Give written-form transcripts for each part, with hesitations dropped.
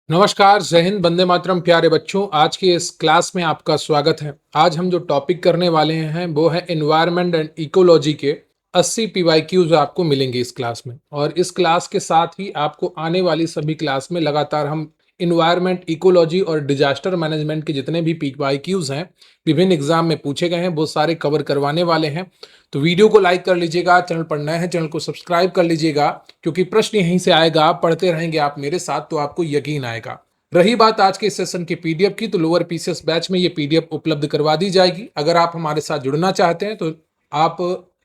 नमस्कार, जय हिंद, वंदे मातरम। प्यारे बच्चों, आज की इस क्लास में आपका स्वागत है। आज हम जो टॉपिक करने वाले हैं वो है एनवायरनमेंट एंड इकोलॉजी के 80 पीवाईक्यूज आपको मिलेंगे इस क्लास में। और इस क्लास के साथ ही आपको आने वाली सभी क्लास में लगातार हम एनवायरनमेंट, इकोलॉजी और डिजास्टर मैनेजमेंट के जितने भी पीवाईक्यूज हैं, विभिन्न एग्जाम में पूछे गए हैं, वो सारे कवर करवाने वाले हैं। तो वीडियो को लाइक कर लीजिएगा, चैनल पर नए हैं चैनल को सब्सक्राइब कर लीजिएगा, क्योंकि प्रश्न यहीं से आएगा। आप पढ़ते रहेंगे आप मेरे साथ तो आपको यकीन आएगा। रही बात आज के इस सेशन के पीडीएफ की, तो लोअर पीसीएस बैच में ये पीडीएफ उपलब्ध करवा दी जाएगी। अगर आप हमारे साथ जुड़ना चाहते हैं तो आप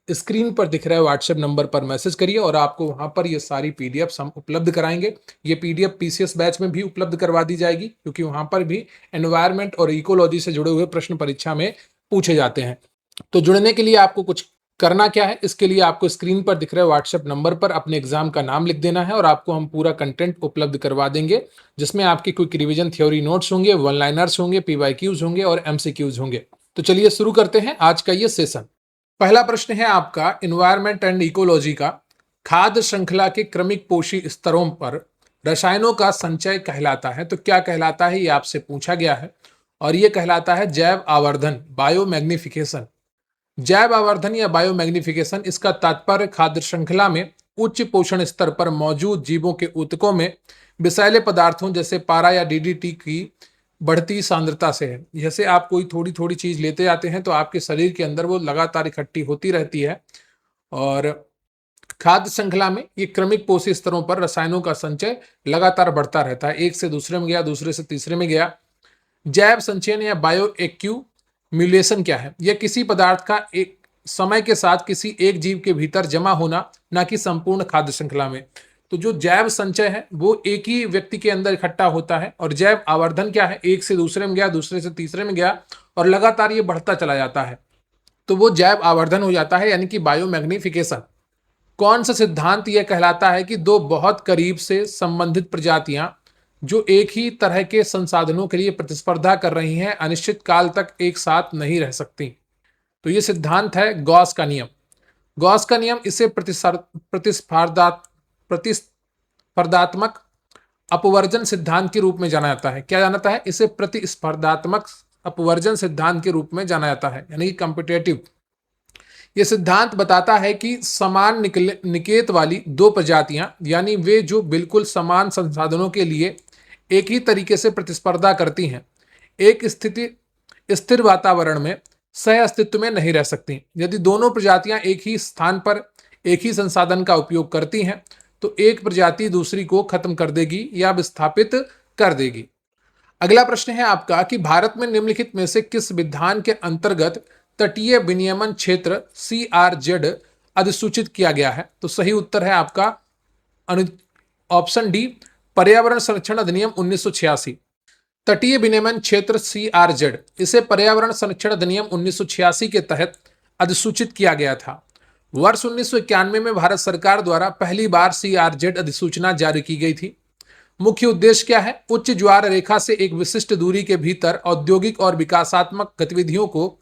स्क्रीन पर दिख रहे व्हाट्सएप नंबर पर मैसेज करिए और आपको वहां पर ये सारी पीडीएफ हम उपलब्ध कराएंगे। ये पीडीएफ पीसीएस बैच में भी उपलब्ध करवा दी जाएगी, क्योंकि वहां पर भी एनवायरनमेंट और इकोलॉजी से जुड़े हुए प्रश्न परीक्षा में पूछे जाते हैं। तो जुड़ने के लिए आपको कुछ करना क्या है, इसके लिए आपको स्क्रीन पर दिख रहे व्हाट्सएप नंबर पर अपने एग्जाम का नाम लिख देना है और आपको हम पूरा कंटेंट उपलब्ध करवा देंगे, जिसमें आपकी क्विक रिवीजन थ्योरी नोट्स होंगे, वन लाइनर्स होंगे, पीवाईक्यूज होंगे और एमसीक्यूज होंगे। तो चलिए शुरू करते हैं आज का ये सेशन। पहला प्रश्न है आपका एनवायरनमेंट एंड इकोलॉजी का, खाद्य श्रृंखला के क्रमिक पोषी स्तरों पर रसायनों का संचय कहलाता है। तो क्या कहलाता है, ये आपसे पूछा गया है और ये कहलाता है जैव आवर्धन, बायोमैग्निफिकेशन। जैव आवर्धन या बायोमैग्निफिकेशन, इसका तात्पर्य खाद्य श्रृंखला में उच्च पोषण स्तर पर मौजूद जीवों के ऊतकों में विषैले पदार्थों जैसे पारा या डीडीटी की बढ़ती सांद्रता से है। जैसे आप कोई थोड़ी थोड़ी चीज लेते आते हैं तो आपके शरीर के अंदर वो लगातार इकट्ठी होती रहती है। और खाद्य श्रृंखला में ये क्रमिक पोषी स्तरों पर रसायनों का संचय लगातार बढ़ता रहता है, एक से दूसरे में गया, दूसरे से तीसरे में गया। जैव संचयन या बायो एक्यूम्यूलेशन क्या है? यह किसी पदार्थ का एक समय के साथ किसी एक जीव के भीतर जमा होना, ना कि संपूर्ण खाद्य श्रृंखला में। तो जो जैव संचय है वो एक ही व्यक्ति के अंदर इकट्ठा होता है, और जैव आवर्धन क्या है? एक से दूसरे में गया, दूसरे से तीसरे में गया और लगातार ये बढ़ता चला जाता है, तो वो जैव आवर्धन हो जाता है, यानी कि बायोमैग्निफिकेशन। कौन सा सिद्धांत यह कहलाता है कि दो बहुत करीब से संबंधित प्रजातियां जो एक ही तरह के संसाधनों के लिए प्रतिस्पर्धा कर रही हैं, अनिश्चित काल तक एक साथ नहीं रह सकती? तो यह सिद्धांत है गॉस का नियम। गॉस का नियम, इसे प्रतिस्पर्धात्मक अपवर्जन सिद्धांत के रूप में जाना जाता है। क्या जाना जाता है? इसे प्रतिस्पर्धात्मक अपवर्जन सिद्धांत के रूप में जाना जाता है, यानी कि कॉम्पिटेटिव। यह सिद्धांत बताता है कि समान निकेत वाली दो प्रजातियां, यानी वे जो बिल्कुल समान संसाधनों के लिए एक ही तरीके से प्रतिस्पर्धा करती हैं, एक स्थिर वातावरण में सह अस्तित्व में नहीं रह सकती। यदि दोनों प्रजातियां एक ही स्थान पर एक ही संसाधन का उपयोग करती हैं, तो एक प्रजाति दूसरी को खत्म कर देगी या विस्थापित कर देगी। अगला प्रश्न है आपका कि भारत में निम्नलिखित में से किस विधान के अंतर्गत तटीय विनियमन क्षेत्र CRZ अधिसूचित किया गया है? तो सही उत्तर है आपका ऑप्शन डी, पर्यावरण संरक्षण अधिनियम 1986। तटीय विनियमन क्षेत्र CRZ, इसे पर्यावरण संरक्षण अधिनियम 1986 के तहत अधिसूचित किया गया था। वर्ष 1991 में भारत सरकार द्वारा पहली बार CRZ अधिसूचना जारी की गई थी। मुख्य उद्देश्य क्या है? उच्च ज्वार रेखा से एक विशिष्ट दूरी के भीतर औद्योगिक और विकासात्मक गतिविधियों को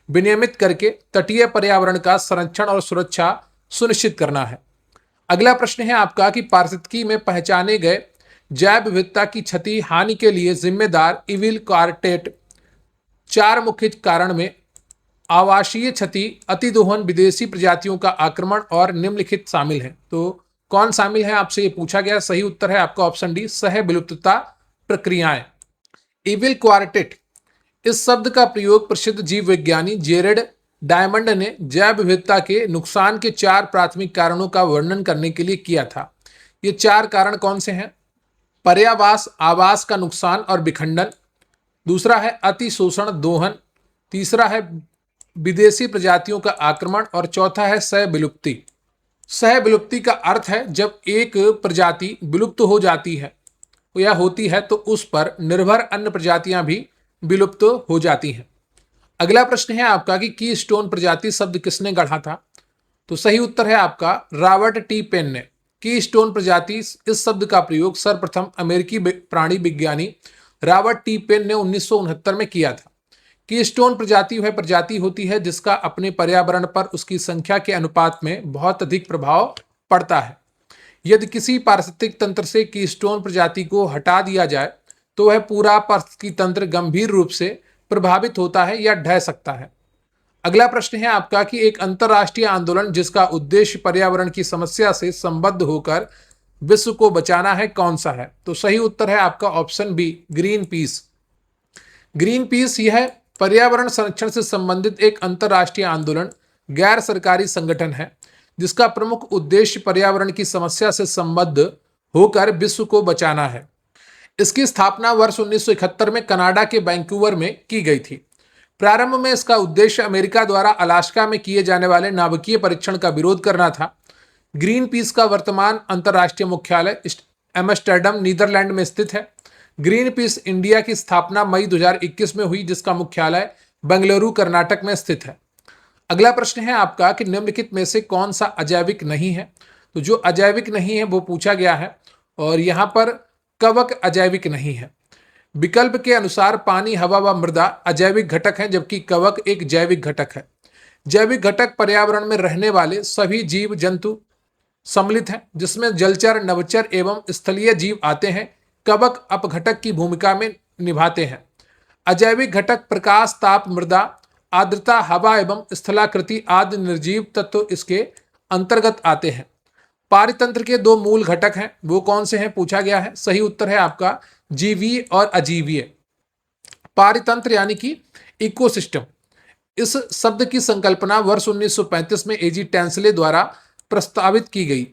विनियमित करके तटीय पर्यावरण का संरक्षण और सुरक्षा सुनिश्चित करना है। अगला प्रश्न है आपका कि पारिस्थितिकी में पहचाने गए जैव विविधता की क्षति हानि के लिए जिम्मेदार इविल क्वार्टेट चार मुख्य कारण में आवासीय क्षति, अतिदोहन, विदेशी प्रजातियों का आक्रमण और निम्नलिखित शामिल है। तो कौन शामिल है, आपसे ये पूछा गया। सही उत्तर है आपका ऑप्शन डी, सह विलुप्तता प्रक्रियाएं। इविल क्वार्टेट, इस शब्द का प्रयोग प्रसिद्ध जीव विज्ञानी जेरेड डायमंड ने जैव विविधता के नुकसान के चार प्राथमिक कारणों का वर्णन करने के लिए किया था। ये चार कारण कौन से हैं? पर्यावास, आवास का नुकसान और विखंडन। दूसरा है अतिशोषण, दोहन। तीसरा है विदेशी प्रजातियों का आक्रमण और चौथा है सह विलुप्ति। सह विलुप्ति का अर्थ है जब एक प्रजाति विलुप्त हो जाती है या होती है तो उस पर निर्भर अन्य प्रजातियां भी विलुप्त हो जाती हैं। अगला प्रश्न है आपका कि कीस्टोन प्रजाति शब्द किसने गढ़ा था? तो सही उत्तर है आपका रॉबर्ट टी पेन ने। कीस्टोन प्रजाति, इस शब्द का प्रयोग सर्वप्रथम अमेरिकी प्राणी विज्ञानी रॉबर्ट टी पेन ने 1969 में किया था। कीस्टोन प्रजाति वह प्रजाति होती है जिसका अपने पर्यावरण पर उसकी संख्या के अनुपात में बहुत अधिक प्रभाव पड़ता है। यदि किसी पारिस्थितिक तंत्र से कीस्टोन प्रजाति को हटा दिया जाए तो वह पूरा पारिस्थितिकी तंत्र गंभीर रूप से प्रभावित होता है या ढह सकता है। अगला प्रश्न है आपका कि एक अंतरराष्ट्रीय आंदोलन जिसका उद्देश्य पर्यावरण की समस्या से संबद्ध होकर विश्व को बचाना है, कौन सा है? तो सही उत्तर है आपका option B, Greenpeace. Greenpeace यह पर्यावरण संरक्षण से संबंधित एक अंतरराष्ट्रीय आंदोलन, गैर सरकारी संगठन है जिसका प्रमुख उद्देश्य पर्यावरण की समस्या से संबद्ध होकर विश्व को बचाना है। इसकी स्थापना वर्ष 1971 में कनाडा के वैंकूवर में की गई थी। प्रारंभ में इसका उद्देश्य अमेरिका द्वारा अलास्का में किए जाने वाले नाभिकीय परीक्षण का विरोध करना था। ग्रीन पीस का वर्तमान अंतर्राष्ट्रीय मुख्यालय एम्स्टर्डम, नीदरलैंड में स्थित है। ग्रीन पीस इंडिया की स्थापना मई 2021 में हुई जिसका मुख्यालय बेंगलुरु, कर्नाटक में स्थित है। अगला प्रश्न है आपका कि निम्नलिखित में से कौन सा अजैविक नहीं है? तो जो अजैविक नहीं है वो पूछा गया है और यहां पर कवक अजैविक नहीं है। विकल्प के अनुसार पानी, हवा व मृदा अजैविक घटक हैं जबकि कवक एक जैविक घटक है। जैविक घटक पर्यावरण में रहने वाले सभी जीव जंतु सम्मिलित हैं जिसमें जलचर, नभचर एवं स्थलीय जीव आते हैं। कवक अपघटक की भूमिका में निभाते हैं। अजैविक घटक प्रकाश, ताप, मृदा, आर्द्रता, हवा एवं स्थलाकृति आदि निर्जीव तत्व इसके अंतर्गत आते हैं। पारितंत्र के दो मूल घटक हैं, वो कौन से हैं पूछा गया है। सही उत्तर है आपका जीवीय और अजीवीय। पारितंत्र यानी कि इकोसिस्टम, इस शब्द की संकल्पना वर्ष 1935 में एजी टेंसले द्वारा प्रस्तावित की गई।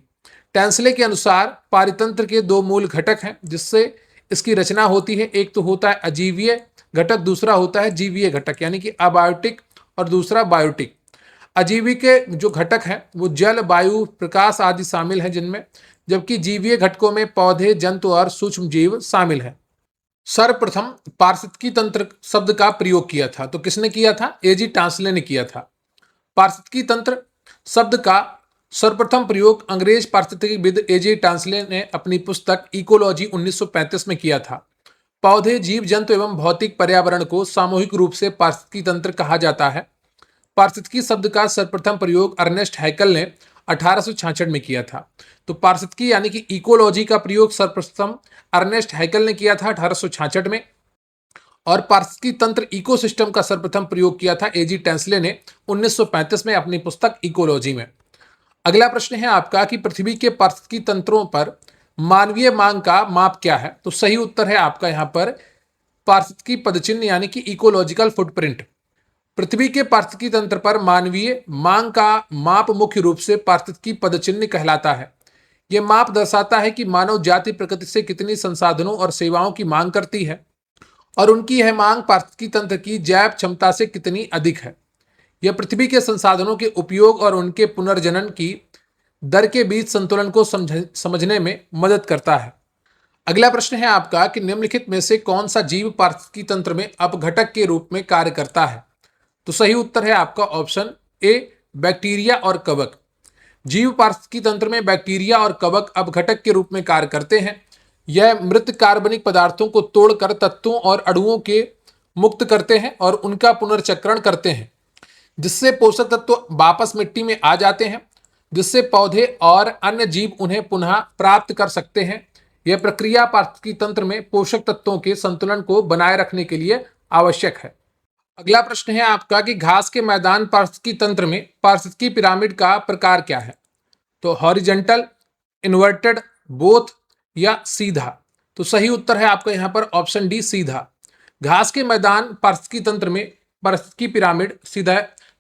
टेंसले के अनुसार पारितंत्र के दो मूल घटक हैं जिससे इसकी रचना होती है। एक तो होता है अजीवीय घटक, दूसरा होता है जीवीय घटक यानी कि अबायोटिक और दूसरा बायोटिक। अजीवी के जो घटक हैं वो जल, वायु, प्रकाश आदि शामिल हैं जिनमें, जबकि जीवीय घटकों में पौधे, जंतु और सूक्ष्म जीव शामिल हैं। सर्वप्रथम पारिस्थितिकी तंत्र शब्द का प्रयोग किया था तो किसने किया था? एजी टेंसले ने किया था। पारिस्थितिकी तंत्र शब्द का सर्वप्रथम प्रयोग अंग्रेज पारिस्थितिकीविद एजी टेंसले ने अपनी पुस्तक इकोलॉजी 1935 में किया था। पौधे, जीव जंतु एवं भौतिक पर्यावरण को सामूहिक रूप से पारिस्थितिकी तंत्र कहा जाता है। पारिस्थितिकी शब्द का सर्वप्रथम प्रयोग अर्नेस्ट हैकल ने 1866 में किया था। तो पारिस्थितिकी यानी कि इकोलॉजी का प्रयोग सर्वप्रथम अर्नेस्ट हैकल ने किया था 1866 में, और पारिस्थितिकी तंत्र इकोसिस्टम का सर्वप्रथम प्रयोग किया था एजी टेंसले ने 1935 में अपनी पुस्तक इकोलॉजी में। अगला प्रश्न है आपका कि पृथ्वी के पारिस्थितिकी तंत्रों पर मानवीय मांग का माप क्या है? तो सही उत्तर है आपका यहां पर पारिस्थितिकी पदचिन्ह यानी कि इकोलॉजिकल फुटप्रिंट। पृथ्वी के पारिस्थितिकी तंत्र पर मानवीय मांग का माप मुख्य रूप से पारिस्थितिकी पदचिन्ह कहलाता है। यह माप दर्शाता है कि मानव जाति प्रकृति से कितनी संसाधनों और सेवाओं की मांग करती है और उनकी यह मांग पारिस्थितिकी तंत्र की जैव क्षमता से कितनी अधिक है। यह पृथ्वी के संसाधनों के उपयोग और उनके पुनर्जनन की दर के बीच संतुलन को समझने में मदद करता है। अगला प्रश्न है आपका कि निम्नलिखित में से कौन सा जीव पारिस्थितिकी तंत्र में अपघटक के रूप में कार्य करता है? तो सही उत्तर है आपका ऑप्शन ए, बैक्टीरिया और कवक। जीव पारिस्थितिकी तंत्र में बैक्टीरिया और कवक अपघटक के रूप में कार्य करते हैं। यह मृत कार्बनिक पदार्थों को तोड़कर तत्वों और अणुओं के मुक्त करते हैं और उनका पुनर्चक्रण करते हैं जिससे पोषक तत्व वापस मिट्टी में आ जाते हैं, जिससे पौधे और अन्य जीव उन्हें पुनः प्राप्त कर सकते हैं। यह प्रक्रिया पारिस्थितिकी तंत्र में पोषक तत्वों के संतुलन को बनाए रखने के लिए आवश्यक है। अगला प्रश्न है आपका कि घास के मैदान पारिस्थितिकी तंत्र में पारिस्थितिकी पिरामिड का प्रकार क्या है? तो हॉरिजॉन्टल, इन्वर्टेड, बोथ या सीधा। तो सही उत्तर है आपका यहां पर ऑप्शन डी, सीधा। घास के मैदान पारिस्थितिकी तंत्र में पारिस्थितिकी पिरामिड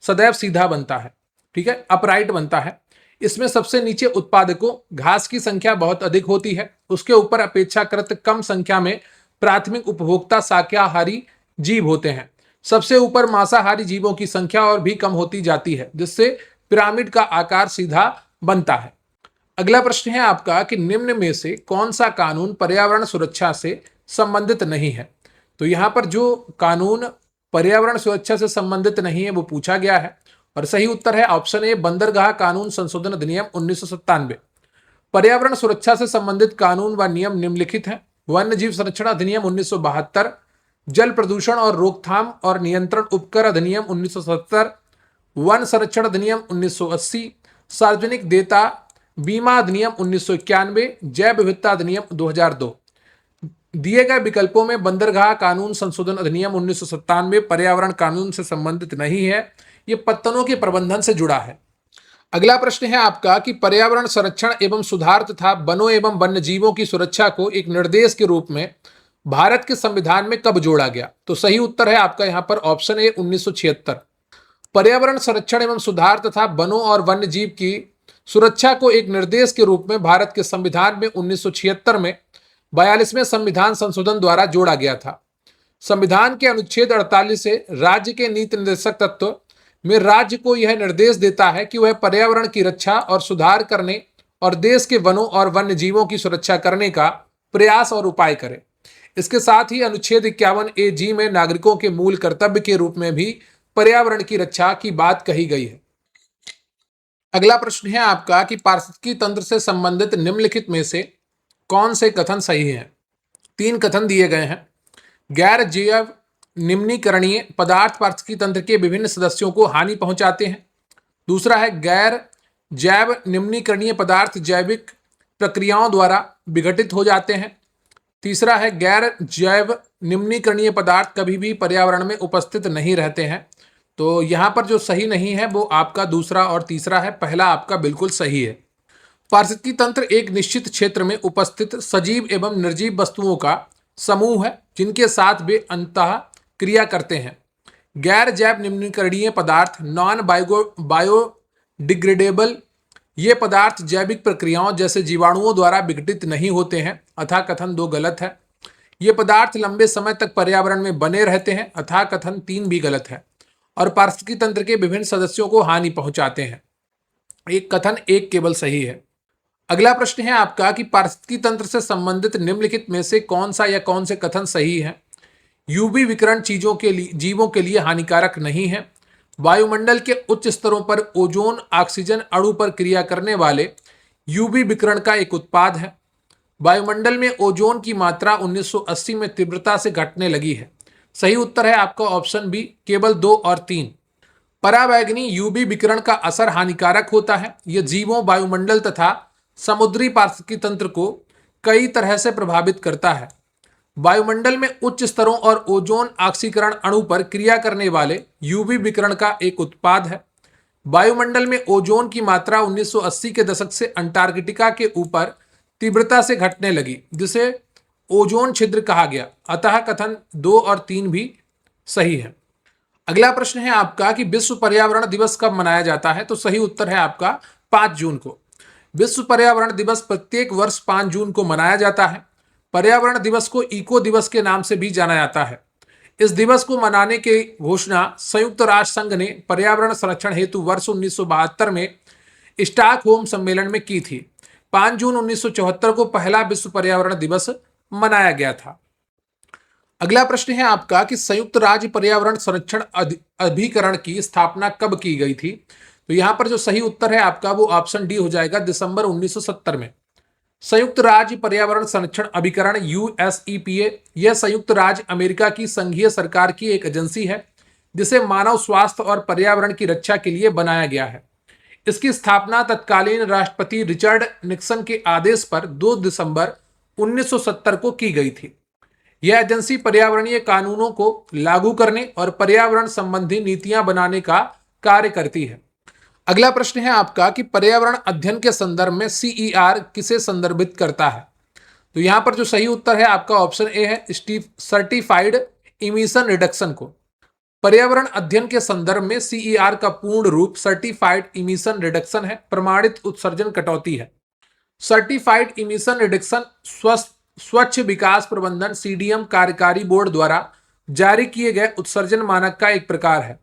सदैव सीधा बनता है, ठीक है, अपराइट बनता है। इसमें सबसे नीचे उत्पादकों घास की संख्या बहुत अधिक होती है, उसके ऊपर अपेक्षाकृत कम संख्या में प्राथमिक उपभोक्ता शाकाहारी जीव होते हैं। सबसे ऊपर मांसाहारी जीवों की संख्या और भी कम होती जाती है जिससे पिरामिड का आकार सीधा बनता है। अगला प्रश्न है आपका कि निम्न में से कौन सा कानून पर्यावरण सुरक्षा से संबंधित नहीं है? तो यहां पर जो कानून पर्यावरण सुरक्षा से संबंधित नहीं है वो पूछा गया है और सही उत्तर है ऑप्शन ए, बंदरगाह कानून संशोधन अधिनियम 1997। पर्यावरण सुरक्षा से संबंधित कानून व नियम निम्नलिखित हैं। वन्य जीव संरक्षण अधिनियम 1972, जल प्रदूषण और रोकथाम और नियंत्रण उपकर अधिनियम 1970, वन संरक्षण अधिनियम 1980, सार्वजनिक देयता बीमा अधिनियम 1991, जैव विविधता अधिनियम 2002। दिए गए विकल्पों में बंदरगाह कानून संशोधन अधिनियम 1997 पर्यावरण कानून से संबंधित नहीं है, ये पत्तनों के प्रबंधन से जुड़ा है। अगला प्रश्न है आपका कि पर्यावरण संरक्षण एवं सुधार तथा वनों एवं वन्य जीवों की सुरक्षा को एक निर्देश के रूप में भारत के संविधान में कब जोड़ा गया? तो सही उत्तर है आपका यहाँ पर ऑप्शन ए 1976। पर्यावरण संरक्षण एवं सुधार तथा वनों और वन्य जीव की सुरक्षा को एक निर्देश के रूप में भारत के संविधान में 1976 में 42वें संविधान संशोधन द्वारा जोड़ा गया था। संविधान के अनुच्छेद 48 से राज्य के नीति निर्देशक तत्व में राज्य को यह निर्देश देता है कि वह पर्यावरण की रक्षा और सुधार करने और देश के वनों और वन्य जीवों की सुरक्षा करने का प्रयास और उपाय करे। इसके साथ ही अनुच्छेद 51A जी में नागरिकों के मूल कर्तव्य के रूप में भी पर्यावरण की रक्षा की बात कही गई है। अगला प्रश्न है आपका कि पारिस्थितिकी तंत्र से संबंधित निम्नलिखित में से कौन से कथन सही हैं? 3 कथन दिए गए हैं। गैर जैव निम्नीकरणीय पदार्थ पारिस्थितिकी तंत्र के विभिन्न सदस्यों को हानि पहुंचाते हैं। दूसरा है गैर जैव निम्नीकरणीय पदार्थ जैविक प्रक्रियाओं द्वारा विघटित हो जाते हैं। तीसरा है गैर जैव निम्नीकरणीय पदार्थ कभी भी पर्यावरण में उपस्थित नहीं रहते हैं। तो यहाँ पर जो सही नहीं है वो आपका दूसरा और तीसरा है, पहला आपका बिल्कुल सही है। पारिस्थितिकी तंत्र एक निश्चित क्षेत्र में उपस्थित सजीव एवं निर्जीव वस्तुओं का समूह है जिनके साथ वे अंतः क्रिया करते हैं। गैर जैव निम्नीकरणीय पदार्थ नॉन बायोडिग्रेडेबल ये पदार्थ जैविक प्रक्रियाओं जैसे जीवाणुओं द्वारा विघटित नहीं होते हैं, अतः कथन 2 गलत है। ये पदार्थ लंबे समय तक पर्यावरण में बने रहते हैं, अतः कथन 3 भी गलत है। और पारिस्थितिकी तंत्र के विभिन्न सदस्यों को हानि पहुंचाते हैं, एक कथन 1 केवल सही है। अगला प्रश्न है आपका कि पारिस्थितिकी तंत्र से संबंधित निम्नलिखित में से कौन सा या कौन से कथन सही है? यूवी विकिरण जीवों के लिए हानिकारक नहीं है। वायुमंडल के उच्च स्तरों पर ओजोन ऑक्सीजन अणु पर क्रिया करने वाले यूवी विकिरण का एक उत्पाद है। वायुमंडल में ओजोन की मात्रा 1980 में तीव्रता से घटने लगी है। सही उत्तर है आपका ऑप्शन बी, केवल 2 और 3। पराबैंगनी यूवी विकिरण का असर हानिकारक होता है। यह जीवों, वायुमंडल तथा समुद्री पारिस्थितिकी तंत्र को कई तरह से प्रभावित करता है। वायुमंडल में उच्च स्तरों और ओजोन ऑक्सीकरण अणु पर क्रिया करने वाले यूवी विकिरण का एक उत्पाद है। वायुमंडल में ओजोन की मात्रा 1980 के दशक से अंटार्कटिका के ऊपर तीव्रता से घटने लगी, जिसे ओजोन छिद्र कहा गया, अतः कथन 2 और 3 भी सही है। अगला प्रश्न है आपका कि विश्व पर्यावरण दिवस कब मनाया जाता है? तो सही उत्तर है आपका 5 जून को। विश्व पर्यावरण दिवस प्रत्येक वर्ष 5 जून को मनाया जाता है। पर्यावरण दिवस को इको दिवस के नाम से भी जाना जाता है। इस दिवस को मनाने की घोषणा संयुक्त राष्ट्र संघ ने पर्यावरण संरक्षण हेतु वर्ष 1972 में स्टॉकहोम सम्मेलन में की थी। 5 जून 1974 को पहला विश्व पर्यावरण दिवस मनाया गया था। अगला प्रश्न है आपका कि संयुक्त राज्य पर्यावरण संरक्षण अभिकरण की स्थापना कब की गई थी? तो यहां पर जो सही उत्तर है आपका वो ऑप्शन डी हो जाएगा, दिसंबर 1970 में। संयुक्त राज्य पर्यावरण संरक्षण अभिकरण USEPA यह संयुक्त राज्य अमेरिका की संघीय सरकार की एक एजेंसी है जिसे मानव स्वास्थ्य और पर्यावरण की रक्षा के लिए बनाया गया है। इसकी स्थापना तत्कालीन राष्ट्रपति रिचर्ड निक्सन के आदेश पर 2 दिसंबर 1970 को की गई थी। यह एजेंसी पर्यावरणीय कानूनों को लागू करने और पर्यावरण संबंधी नीतियां बनाने का कार्य करती है। अगला प्रश्न है आपका कि पर्यावरण अध्ययन के संदर्भ में CER किसे संदर्भित करता है? तो यहां पर जो सही उत्तर है आपका ऑप्शन ए है, सर्टिफाइड इमिशन रिडक्शन को। पर्यावरण अध्ययन के संदर्भ में CER का पूर्ण रूप सर्टिफाइड इमिशन रिडक्शन है, प्रमाणित उत्सर्जन कटौती है। सर्टिफाइड इमिशन रिडक्शन स्वच्छ विकास प्रबंधन CDM कार्यकारी बोर्ड द्वारा जारी किए गए उत्सर्जन मानक का एक प्रकार है।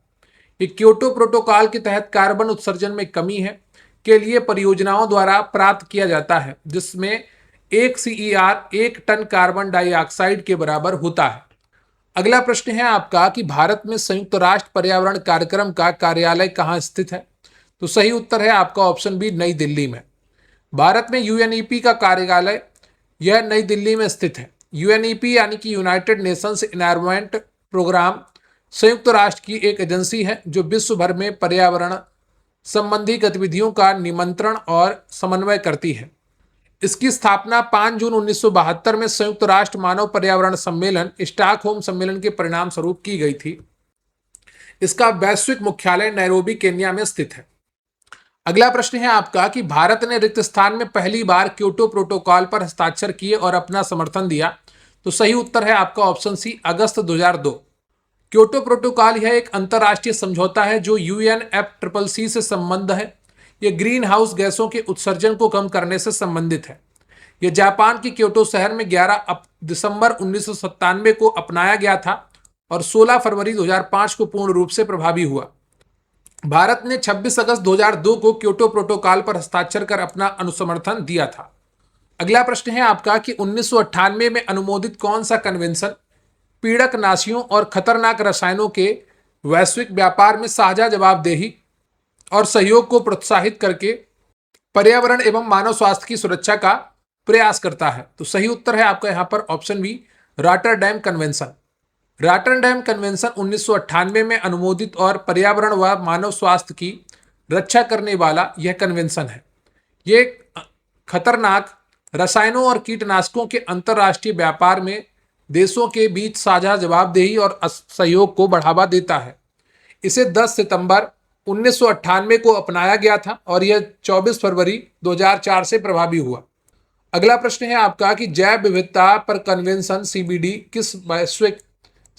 ये क्योटो प्रोटोकॉल के तहत कार्बन उत्सर्जन में कमी है के लिए परियोजनाओं द्वारा प्राप्त किया जाता है, जिसमें एक CER 1 टन कार्बन डाइऑक्साइड के बराबर होता है। अगला प्रश्न है आपका कि भारत में संयुक्त राष्ट्र पर्यावरण कार्यक्रम का कार्यालय कहाँ स्थित है? तो सही उत्तर है आपका ऑप्शन बी, नई दिल्ली में। भारत में UNEP का कार्यालय यह नई दिल्ली में स्थित है। UNEP यानी कि यूनाइटेड नेशंस एनवायरनमेंट प्रोग्राम संयुक्त राष्ट्र की एक एजेंसी है जो विश्व भर में पर्यावरण संबंधी गतिविधियों का निमंत्रण और समन्वय करती है। इसकी स्थापना 5 जून 1972 में संयुक्त राष्ट्र मानव पर्यावरण सम्मेलन स्टॉकहोम सम्मेलन के परिणाम स्वरूप की गई थी। इसका वैश्विक मुख्यालय नैरोबी केन्या में स्थित है। अगला प्रश्न है आपका कि भारत ने रिक्त स्थान में पहली बार क्योटो प्रोटोकॉल पर हस्ताक्षर किए और अपना समर्थन दिया। तो सही उत्तर है आपका ऑप्शन सी, अगस्त 2002। क्योटो प्रोटोकॉल यह एक अंतर्राष्ट्रीय समझौता है जो UNFCCC से संबंध है। यह ग्रीन हाउस गैसों के उत्सर्जन को कम करने से संबंधित है। यह जापान के क्योटो शहर में 11 दिसंबर 1997 को अपनाया गया था और 16 फरवरी 2005 को पूर्ण रूप से प्रभावी हुआ। भारत ने 26 अगस्त 2002 को क्योटो प्रोटोकॉल पर हस्ताक्षर कर अपना अनुसमर्थन दिया था। अगला प्रश्न है आपका कि 1998 में अनुमोदित कौन सा कन्वेंशन पीड़क नाशियों और खतरनाक रसायनों के वैश्विक व्यापार में साझा जवाबदेही और सहयोग को प्रोत्साहित करके पर्यावरण एवं मानव स्वास्थ्य की सुरक्षा का प्रयास करता है। तो सही उत्तर है आपका यहां पर option B, Rotterdam convention. Rotterdam convention 1998 में अनुमोदित और पर्यावरण व मानव स्वास्थ्य की रक्षा करने वाला यह कन्वेंशन है। ये खतरनाक रसायनों और कीटनाशकों के अंतर्राष्ट्रीय व्यापार में देशों के बीच साझा जवाबदेही और सहयोग को बढ़ावा देता है। इसे 10 सितंबर 1998 को अपनाया गया था और यह 24 फरवरी 2004 से प्रभावी हुआ। अगला प्रश्न है आपका कि जैव विविधता पर कन्वेंशन CBD किस वैश्विक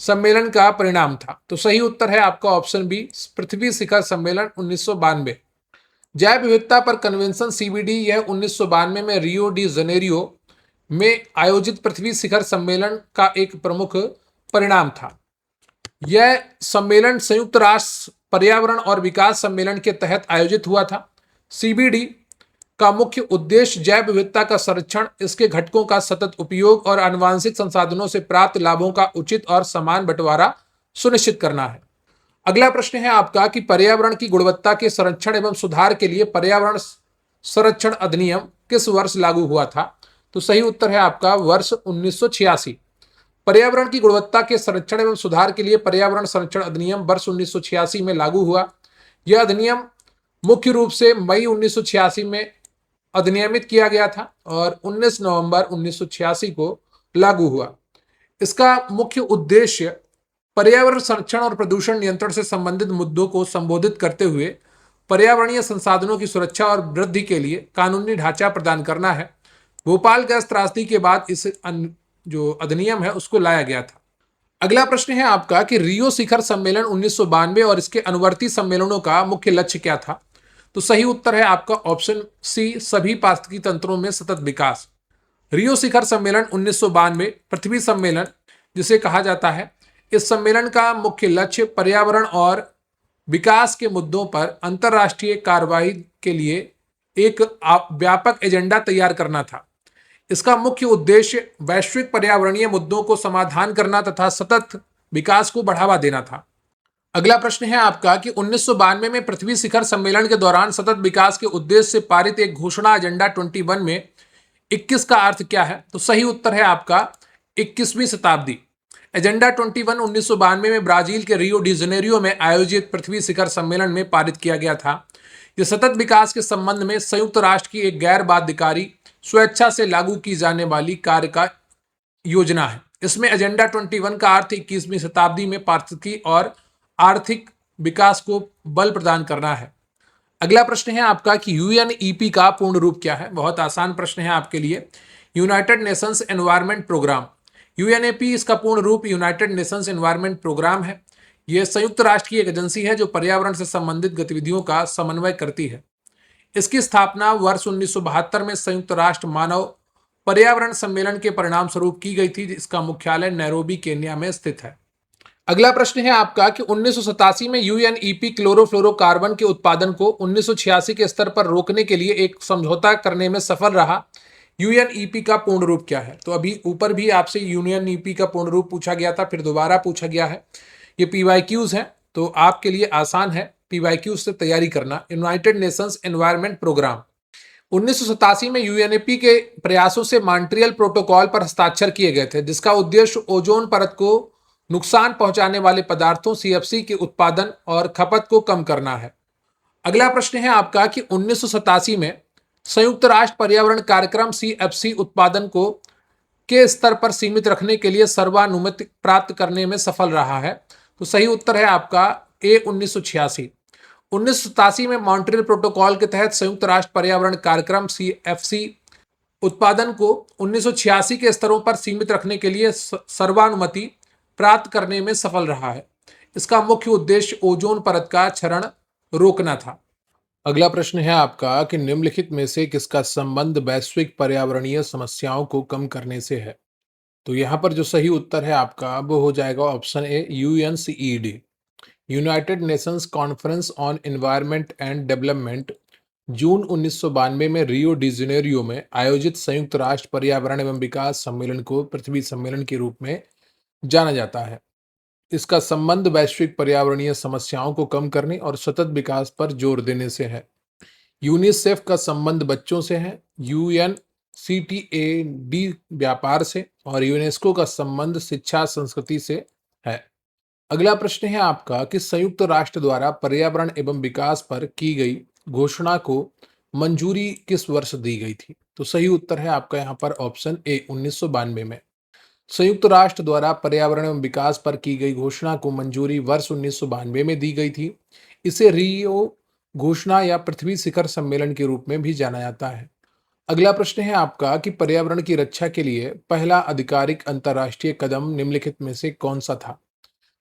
सम्मेलन का परिणाम था। तो सही उत्तर है आपका ऑप्शन बी, पृथ्वी शिखर सम्मेलन 1992। जैव विविधता पर कन्वेंशन CBD यह 1992 में रियो डी जनेरियो में आयोजित पृथ्वी शिखर सम्मेलन का एक प्रमुख परिणाम था। यह सम्मेलन संयुक्त राष्ट्र पर्यावरण और विकास सम्मेलन के तहत आयोजित हुआ था। CBD का मुख्य उद्देश्य जैव विविधता का संरक्षण, इसके घटकों का सतत उपयोग और आनुवांशिक संसाधनों से प्राप्त लाभों का उचित और समान बंटवारा सुनिश्चित करना है। अगला प्रश्न है आपका कि पर्यावरण की गुणवत्ता के संरक्षण एवं सुधार के लिए पर्यावरण संरक्षण अधिनियम किस वर्ष लागू हुआ था। तो सही उत्तर है आपका वर्ष 1986। पर्यावरण की गुणवत्ता के संरक्षण एवं सुधार के लिए पर्यावरण संरक्षण अधिनियम वर्ष 1986 में लागू हुआ। यह अधिनियम मुख्य रूप से मई 1986 में अधिनियमित किया गया था और 19 नवंबर 1986 को लागू हुआ। इसका मुख्य उद्देश्य पर्यावरण संरक्षण और प्रदूषण नियंत्रण से संबंधित मुद्दों को संबोधित करते हुए पर्यावरणीय संसाधनों की सुरक्षा और वृद्धि के लिए कानूनी ढांचा प्रदान करना है। भोपाल गैस त्रासदी के बाद इस जो अधिनियम है उसको लाया गया था। अगला प्रश्न है आपका कि रियो शिखर सम्मेलन 1992 और इसके अनुवर्ती सम्मेलनों का मुख्य लक्ष्य क्या था। तो सही उत्तर है आपका ऑप्शन सी, सभी पारिस्थितिकी तंत्रों में सतत विकास। रियो शिखर सम्मेलन 1992 पृथ्वी सम्मेलन जिसे कहा जाता है, इस सम्मेलन का मुख्य लक्ष्य पर्यावरण और विकास के मुद्दों पर अंतर्राष्ट्रीय कार्रवाई के लिए एक व्यापक एजेंडा तैयार करना था। इसका मुख्य उद्देश्य वैश्विक पर्यावरणीय मुद्दों को समाधान करना तथा सतत विकास को बढ़ावा देना था। अगला प्रश्न है आपका कि 1992 में पृथ्वी शिखर सम्मेलन के दौरान सतत विकास के उद्देश्य से पारित एक घोषणा एजेंडा 21 में 21 का अर्थ क्या है। तो सही उत्तर है आपका 21वीं शताब्दी। एजेंडा 21 1992 में ब्राजील के रियो डी जनेरियो में आयोजित पृथ्वी शिखर सम्मेलन में पारित किया गया था। यह सतत विकास के संबंध में संयुक्त राष्ट्र की एक गैर बाध्यकारी स्वेच्छा से लागू की जाने वाली कार्य का योजना है। इसमें एजेंडा 21 का अर्थ 21वीं शताब्दी में पारिस्थितिकी और आर्थिक विकास को बल प्रदान करना है। अगला प्रश्न है आपका कि UNEP का पूर्ण रूप क्या है। बहुत आसान प्रश्न है आपके लिए। United Nations environment programme. UNEP इसका पूर्ण रूप यूनाइटेड नेशंस एनवायरनमेंट प्रोग्राम है। यह संयुक्त राष्ट्र की एक एजेंसी है जो पर्यावरण से संबंधित गतिविधियों का समन्वय करती है। इसकी स्थापना वर्ष 1972 में संयुक्त राष्ट्र मानव पर्यावरण सम्मेलन के परिणाम स्वरूप की गई थी। इसका मुख्यालय नैरोबी केन्या में स्थित है। अगला प्रश्न है आपका कि 1987 में UNEP क्लोरोफ्लोरोकार्बन के उत्पादन को 1986 के स्तर पर रोकने के लिए एक समझौता करने में सफल रहा। UNEP का पूर्ण रूप क्या है। तो अभी ऊपर भी आपसे UNEP का पूर्ण रूप पूछा गया था, फिर दोबारा पूछा गया है। ये PYQs हैं तो आपके लिए आसान है PYQs से तैयारी करना। यूनाइटेड नेशंस एनवायरनमेंट प्रोग्राम 1987 में UNEP के प्रयासों से मॉन्ट्रियल प्रोटोकॉल पर हस्ताक्षर किए गए थे, जिसका उद्देश्य ओजोन परत को नुकसान पहुंचाने वाले पदार्थों CFC के उत्पादन और खपत को कम करना है। अगला प्रश्न है आपका कि 1987 में संयुक्त राष्ट्र पर्यावरण कार्यक्रम सीएफसी उत्पादन को के स्तर पर सीमित रखने के लिए सर्वानुमति प्राप्त करने में सफल रहा है। तो सही उत्तर है आपका ए 1986। 1987 में मॉन्ट्रियल प्रोटोकॉल के तहत संयुक्त राष्ट्र पर्यावरण कार्यक्रम सीएफसी उत्पादन को 1986 के स्तरों पर सीमित रखने के लिए सर्वानुमति प्राप्त करने में सफल रहा है। इसका मुख्य उद्देश्य ओजोन परत का क्षरण रोकना था। अगला प्रश्न है आपका कि निम्नलिखित में से किसका संबंध वैश्विक पर्यावरणीय समस्याओं को कम करने से है। तो यहाँ पर जो सही उत्तर है आपका वो हो जाएगा option A UNCED, united nations conference on environment and development. जून 1992 में रियो डी जेनेरियो में आयोजित संयुक्त राष्ट्र पर्यावरण एवं विकास सम्मेलन को पृथ्वी सम्मेलन के रूप में जाना जाता है। इसका संबंध वैश्विक पर्यावरणीय समस्याओं को कम करने और सतत विकास पर जोर देने से है। यूनिसेफ का संबंध बच्चों से है, यूएनसीटीएडी व्यापार से और यूनेस्को का संबंध शिक्षा संस्कृति से है। अगला प्रश्न है आपका कि संयुक्त राष्ट्र द्वारा पर्यावरण एवं विकास पर की गई घोषणा को मंजूरी किस वर्ष दी गई थी। तो सही उत्तर है आपका यहाँ पर ऑप्शन ए 1992 में। संयुक्त राष्ट्र द्वारा पर्यावरण एवं विकास पर की गई घोषणा को मंजूरी वर्ष 1992 में दी गई थी। इसे रियो घोषणा या पृथ्वी शिखर सम्मेलन के रूप में भी जाना जाता है। अगला प्रश्न है आपका कि पर्यावरण की रक्षा के लिए पहला आधिकारिक अंतर्राष्ट्रीय कदम निम्नलिखित में से कौन सा था।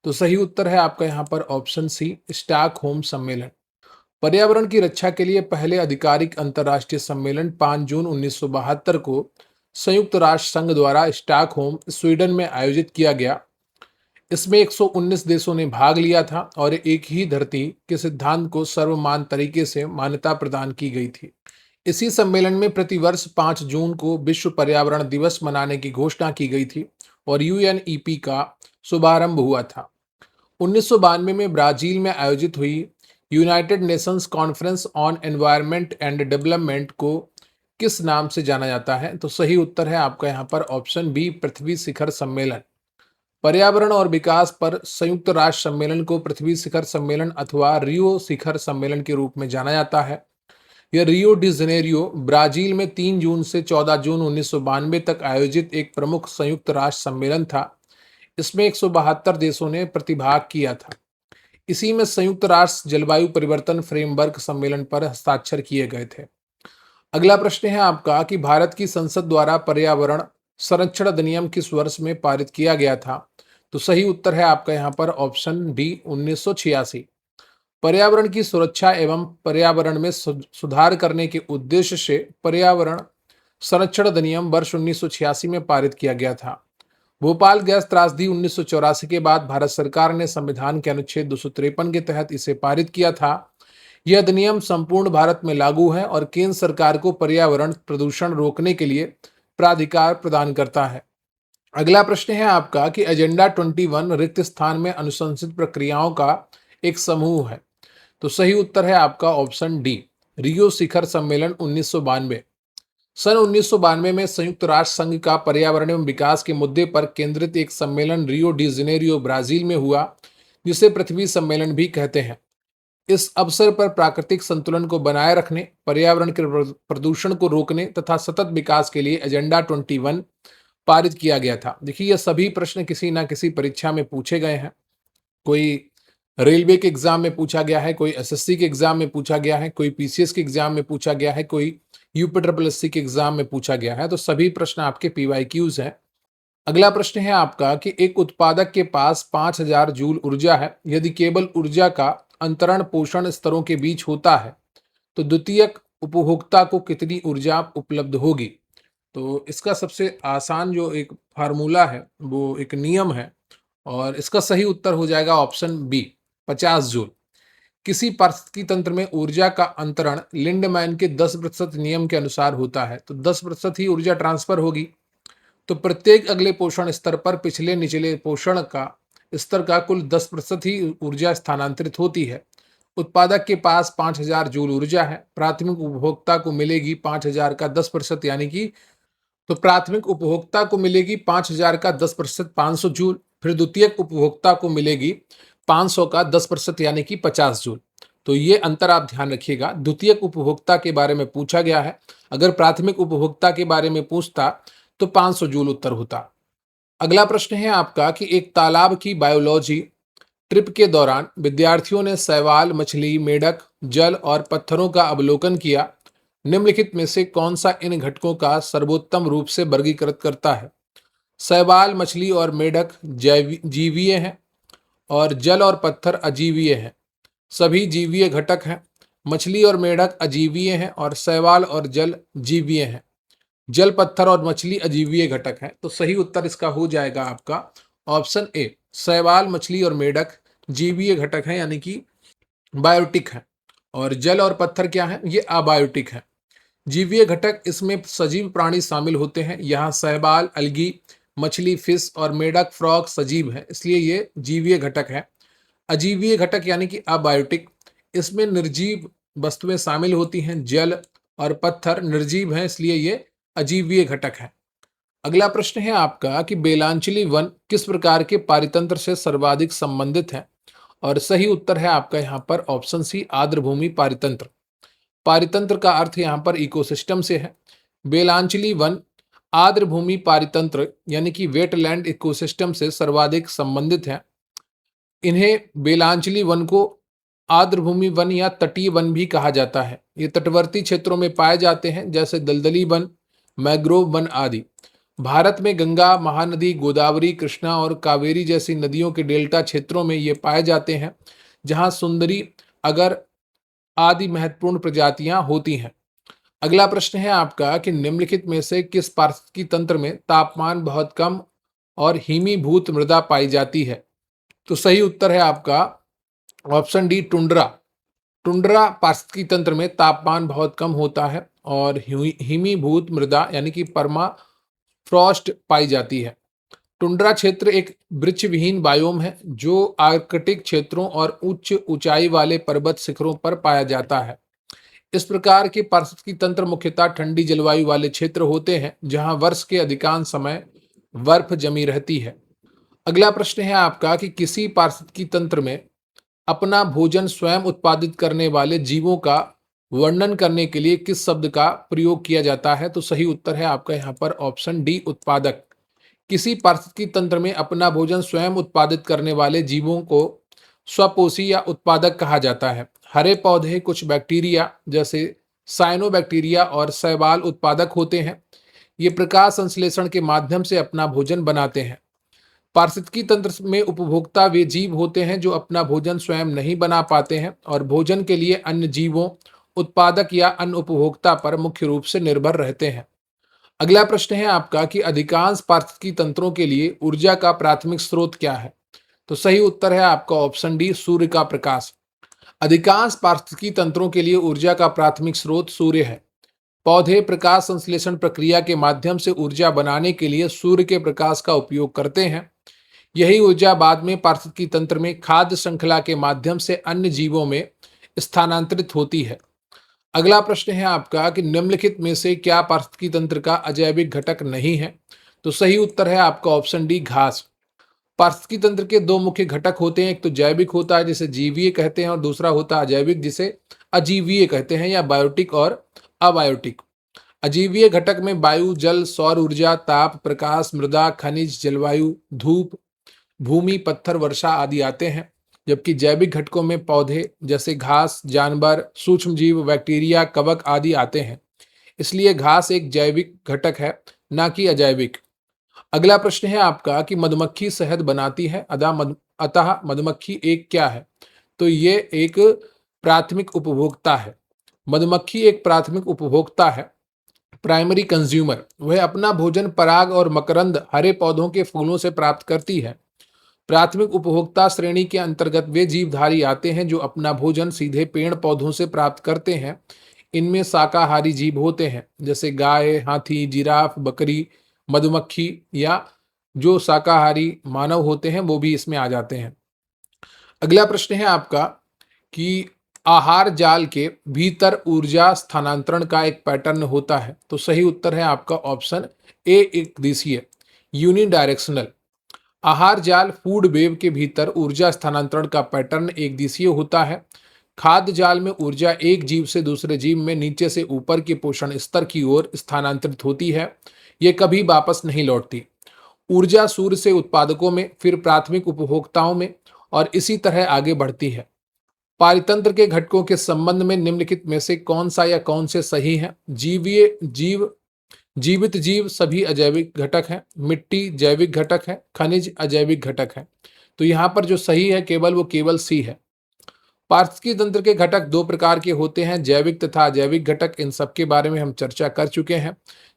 तो सही उत्तर है आपका यहाँ पर ऑप्शन सी स्टॉकहोम सम्मेलन। पर्यावरण की रक्षा के लिए पहले आधिकारिक अंतर्राष्ट्रीय सम्मेलन 5 जून 1972 को संयुक्त राष्ट्र संघ द्वारा स्टॉकहोम स्वीडन में आयोजित किया गया। इसमें 119 देशों ने भाग लिया था और एक ही धरती के सिद्धांत को सर्वमान्य तरीके से मान्यता प्रदान की गई थी। इसी सम्मेलन में प्रतिवर्ष 5 जून को विश्व पर्यावरण दिवस मनाने की घोषणा की गई थी और यूएनईपी का शुभारंभ हुआ था। 1992 में ब्राजील में आयोजित हुई United nations conference on environment and development को किस नाम से जाना जाता है। तो सही उत्तर है आपका यहाँ पर ऑप्शन बी पृथ्वी शिखर सम्मेलन। पर्यावरण और विकास पर संयुक्त राष्ट्र सम्मेलन को पृथ्वी शिखर सम्मेलन अथवा रियो शिखर सम्मेलन के रूप में जाना जाता है। यह रियो डी जेनेरियो ब्राजील में 3 जून से 14 जून 1992 तक आयोजित एक प्रमुख संयुक्त राष्ट्र सम्मेलन था। इसमें 172 देशों ने प्रतिभाग किया था। इसी में संयुक्त राष्ट्र जलवायु परिवर्तन फ्रेमवर्क सम्मेलन पर हस्ताक्षर किए गए थे। अगला प्रश्न है आपका कि भारत की संसद द्वारा पर्यावरण संरक्षण अधिनियम किस वर्ष में पारित किया गया था। तो सही उत्तर है आपका यहाँ पर ऑप्शन डी 1986। पर्यावरण की सुरक्षा एवं पर्यावरण में सुधार करने के उद्देश्य से पर्यावरण संरक्षण अधिनियम वर्ष 1986 में पारित किया गया था। भोपाल गैस त्रासदी 1984 के बाद भारत सरकार ने संविधान के अनुच्छेद 253 के तहत इसे पारित किया था। यह अधिनियम संपूर्ण भारत में लागू है और केंद्र सरकार को पर्यावरण प्रदूषण रोकने के लिए प्राधिकार प्रदान करता है। अगला प्रश्न है आपका कि एजेंडा 21 रिक्त स्थान में अनुशंसित प्रक्रियाओं का एक समूह है। तो सही उत्तर है आपका ऑप्शन डी रियो शिखर सम्मेलन 1992। सन 1992 में संयुक्त राष्ट्र संघ का पर्यावरण एवं विकास के मुद्दे पर केंद्रित एक सम्मेलन रियो डी जेनेरियो ब्राजील में हुआ, जिसे पृथ्वी सम्मेलन भी कहते हैं। इस अवसर पर प्राकृतिक संतुलन को बनाए रखने, पर्यावरण के प्रदूषण को रोकने तथा सतत विकास के लिए एजेंडा 21 पारित किया गया था। देखिए, यह सभी प्रश्न किसी ना किसी परीक्षा में पूछे गए हैं। कोई रेलवे के एग्जाम में पूछा गया है, कोई एसएससी के एग्जाम में पूछा गया है, कोई पीसीएस के एग्जाम में पूछा गया है, कोई यूपीएससी के एग्जाम में पूछा गया है। तो सभी प्रश्न आपके पीवाईक्यूज हैं। अगला प्रश्न है आपका कि एक उत्पादक के पास 5000 जूल ऊर्जा है। यदि केवल ऊर्जा का अंतरण पोषण स्तरों के बीच होता है तो द्वितीयक उपभोक्ता को कितनी ऊर्जा उपलब्ध होगी। तो इसका सबसे आसान जो एक फार्मूला है वो एक नियम है और इसका सही उत्तर हो जाएगा ऑप्शन बी 50 जूल। किसी पारिस्थितिकी तंत्र में ऊर्जा का अंतरण लिंडमैन के 10% नियम के अनुसार होता है, तो 10% ही ऊर्जा ट्रांसफर होगी। तो प्रत्येक अगले पोषण स्तर पर पिछले निचले पोषण का स्तर का कुल 10% ही ऊर्जा स्थानांतरित होती है। उत्पादक के पास 5000 जूल ऊर्जा है, प्राथमिक उपभोक्ता को मिलेगी 5000 का 10%, यानी कि तो प्राथमिक उपभोक्ता को मिलेगी 5000 का 10% 500 जूल, फिर द्वितीयक उपभोक्ता को मिलेगी 500 का 10% यानी कि 50 जूल। तो ये अंतर आप ध्यान रखिएगा। द्वितीयक उपभोक्ता के बारे में पूछा गया है, अगर प्राथमिक उपभोक्ता के बारे में पूछता तो 500 जूल उत्तर होता। अगला प्रश्न है आपका कि एक तालाब की बायोलॉजी ट्रिप के दौरान विद्यार्थियों ने शैवाल, मछली, मेढक, जल और पत्थरों का अवलोकन किया। निम्नलिखित में से कौन सा इन घटकों का सर्वोत्तम रूप से वर्गीकृत करता है? शैवाल, मछली और मेढक जीवीय हैं और जल और पत्थर अजीवीय हैं। सभी जीवीय घटक हैं। मछली और मेढक अजीवीय हैं और शैवाल और जल जीवीय हैं। जल, पत्थर और मछली अजीवीय घटक हैं। तो सही उत्तर इसका हो जाएगा आपका ऑप्शन ए, शैवाल, मछली और मेढक जीवीय घटक हैं, यानी कि बायोटिक हैं। और जल और पत्थर क्या है? ये अबायोटिक हैं। जीवीय घटक, इसमें सजीव प्राणी शामिल होते हैं। यहाँ शैवाल, अलगी, मछली, फिश और मेढक, फ्रॉग सजीव है, इसलिए ये जीवीय घटक है। अजीवीय घटक यानी कि अबायोटिक, इसमें निर्जीव वस्तुएं शामिल होती हैं। जल और पत्थर निर्जीव हैं, इसलिए ये अजीवीय घटक है। अगला प्रश्न है आपका कि बेलांचली वन किस प्रकार के पारितंत्र से सर्वाधिक संबंधित है? और सही उत्तर है आपका यहाँ पर ऑप्शन सी, आर्द्रभूमि पारितंत्र। पारितंत्र का अर्थ यहाँ पर इकोसिस्टम से है। बेलांचली वन आर्द्रभूमि पारितंत्र यानी कि वेटलैंड इकोसिस्टम से सर्वाधिक संबंधित है। इन्हें बेलांचली वन को आर्द्रभूमि वन या तटीय वन भी कहा जाता है। ये तटवर्ती क्षेत्रों में पाए जाते हैं, जैसे दलदली वन, मैग्रोव वन आदि। भारत में गंगा, महानदी, गोदावरी, कृष्णा और कावेरी जैसी नदियों के डेल्टा क्षेत्रों में ये पाए जाते हैं, जहां सुंदरी, अगर आदि महत्वपूर्ण प्रजातियां होती हैं। अगला प्रश्न है आपका कि निम्नलिखित में से किस पारिस्थितिकी तंत्र में तापमान बहुत कम और हिमीभूत मृदा पाई जाती है? तो सही उत्तर है आपका ऑप्शन डी, टुंड्रा। टुंड्रा पारिस्थितिकी तंत्र में तापमान बहुत कम होता है और हिमीभूत मृदा यानी कि फ्रॉस्ट पाई जाती है। टुंड्रा क्षेत्र एक वृक्ष विहीन बायोम है जो आर्कटिक क्षेत्रों और उच्च ऊंचाई वाले पर्वत शिखरों पर पाया जाता है। इस प्रकार के पारिस्थितिकी तंत्र मुख्यतः ठंडी जलवायु वाले क्षेत्र होते हैं, जहां वर्ष के अधिकांश समय बर्फ जमी रहती है। अगला प्रश्न है आपका कि किसी पारिस्थितिकी तंत्र में अपना भोजन स्वयं उत्पादित करने वाले जीवों का वर्णन करने के लिए किस शब्द का प्रयोग किया जाता है? तो सही उत्तर है आपका यहाँ पर ऑप्शन डी, उत्पादक। किसी पारिस्थितिकी तंत्र में अपना भोजन स्वयं उत्पादित करने वाले जीवों को स्वपोषी या उत्पादक कहा जाता है। हरे पौधे, कुछ बैक्टीरिया जैसे साइनोबैक्टीरिया और शैवाल उत्पादक होते हैं। ये प्रकाश संश्लेषण के माध्यम से अपना भोजन बनाते हैं। पारिस्थितिकी तंत्र में उपभोक्ता वे जीव होते हैं जो अपना भोजन स्वयं नहीं बना पाते हैं और भोजन के लिए अन्य जीवों, उत्पादक या अन्य उपभोक्ता पर मुख्य रूप से निर्भर रहते हैं। अगला प्रश्न है आपका कि अधिकांश पारिस्थितिकी तंत्रों के लिए ऊर्जा का प्राथमिक स्रोत क्या है? तो सही उत्तर है आपका ऑप्शन डी, सूर्य का प्रकाश। अधिकांश पारिस्थितिकी तंत्रों के लिए ऊर्जा का प्राथमिक स्रोत सूर्य है। पौधे प्रकाश संश्लेषण प्रक्रिया के माध्यम से ऊर्जा बनाने के लिए सूर्य के प्रकाश का उपयोग करते हैं। यही ऊर्जा बाद में पारिस्थितिकी तंत्र में खाद्य श्रृंखला के माध्यम से अन्य जीवों में स्थानांतरित होती है। अगला प्रश्न है आपका कि निम्नलिखित में से क्या पारिस्थितिकी तंत्र का अजैविक घटक नहीं है? तो सही उत्तर है आपका ऑप्शन डी, घास। पारिस्थितिकी तंत्र के दो मुख्य घटक होते हैं, एक तो जैविक होता है जिसे जीवीय कहते हैं और दूसरा होता है अजैविक जिसे अजीवीय कहते हैं या बायोटिक और अबायोटिक। अजीवीय घटक में वायु, जल, सौर ऊर्जा, ताप, प्रकाश, मृदा, खनिज, जलवायु, धूप, भूमि, पत्थर, वर्षा आदि आते हैं। जबकि जैविक घटकों में पौधे जैसे घास, जानवर, सूक्ष्मजीव, बैक्टीरिया, कवक आदि आते हैं। इसलिए घास एक जैविक घटक है, ना कि अजैविक। अगला प्रश्न है आपका कि मधुमक्खी शहद बनाती है, अतः मधुमक्खी एक क्या है? तो ये एक प्राथमिक उपभोक्ता है। मधुमक्खी एक प्राथमिक उपभोक्ता है, प्राइमरी कंज्यूमर। वह अपना भोजन पराग और मकरंद हरे पौधों के फूलों से प्राप्त करती है। प्राथमिक उपभोक्ता श्रेणी के अंतर्गत वे जीवधारी आते हैं जो अपना भोजन सीधे पेड़ पौधों से प्राप्त करते हैं। इनमें शाकाहारी जीव होते हैं जैसे गाय, हाथी, जिराफ, बकरी, मधुमक्खी, या जो शाकाहारी मानव होते हैं वो भी इसमें आ जाते हैं। अगला प्रश्न है आपका कि आहार जाल के भीतर ऊर्जा स्थानांतरण का एक पैटर्न होता है। तो सही उत्तर है आपका ऑप्शन ए, एक दिशीय, यूनिडायरेक्शनल। आहार जाल फूड वेव के भीतर ऊर्जा स्थानांतरण का पैटर्न एक दिशीय होता है। खाद्य जाल में ऊर्जा एक जीव से दूसरे जीव में नीचे से ऊपर के पोषण स्तर की ओर स्थानांतरित होती है। ये कभी वापस नहीं लौटती। ऊर्जा सूर्य से उत्पादकों में, फिर प्राथमिक उपभोक्ताओं में और इसी तरह आगे बढ़ती है। पारितंत्र के घटकों के संबंध में निम्नलिखित में से कौन सा या कौन से सही है? जीवित जीव सभी अजैविक घटक हैं। मिट्टी जैविक घटक है। खनिज अजैविक घटक है। तो यहाँ पर जो सही है केवल सी है। पारिस्थितिकी तंत्र के घटक दो प्रकार के होते हैं, जैविक तथा अजैविक घटक। इन सब के बारे में हम चर्चा कर चुके हैं।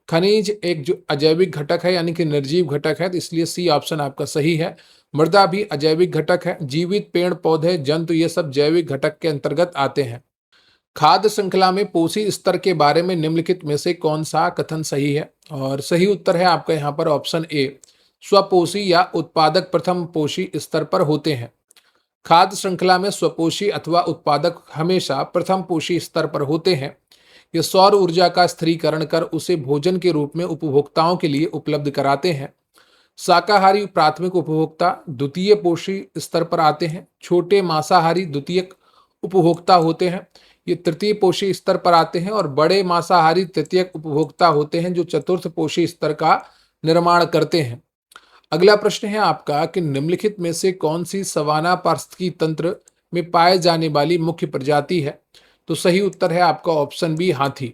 खनिज एक जो अजैविक घटक है यानी कि निर्जीव घटक है, तो इसलिए सी ऑप्शन आपका सही है। मृदा भी अजैविक घटक है। जीवित पेड़ पौधे जंतु ये सब जैविक घटक के अंतर्गत आते हैं। खाद्य श्रृंखला में पोषी स्तर के बारे में निम्नलिखित में से कौन सा कथन सही है? और सही उत्तर है आपका यहाँ पर ऑप्शन ए, स्वपोषी या उत्पादक प्रथम पोषी स्तर पर होते हैं। खाद्य श्रृंखला में स्वपोषी अथवा उत्पादक हमेशा प्रथम पोषी स्तर पर होते हैं। ये सौर ऊर्जा का स्थिरीकरण कर उसे भोजन के रूप में उपभोक्ताओं के लिए उपलब्ध कराते हैं। शाकाहारी प्राथमिक उपभोक्ता द्वितीय पोषी स्तर पर आते हैं। छोटे मांसाहारी द्वितीयक उपभोक्ता होते हैं, ये तृतीय पोषी स्तर पर आते हैं। और बड़े मांसाहारी तृतीयक उपभोक्ता होते हैं जो चतुर्थ पोषी स्तर का निर्माण करते हैं। अगला प्रश्न है आपका कि निम्नलिखित में से कौन सी सवाना पारिस्थितिकी तंत्र में पाए जाने वाली मुख्य प्रजाति है? तो सही उत्तर है आपका ऑप्शन बी, हाथी।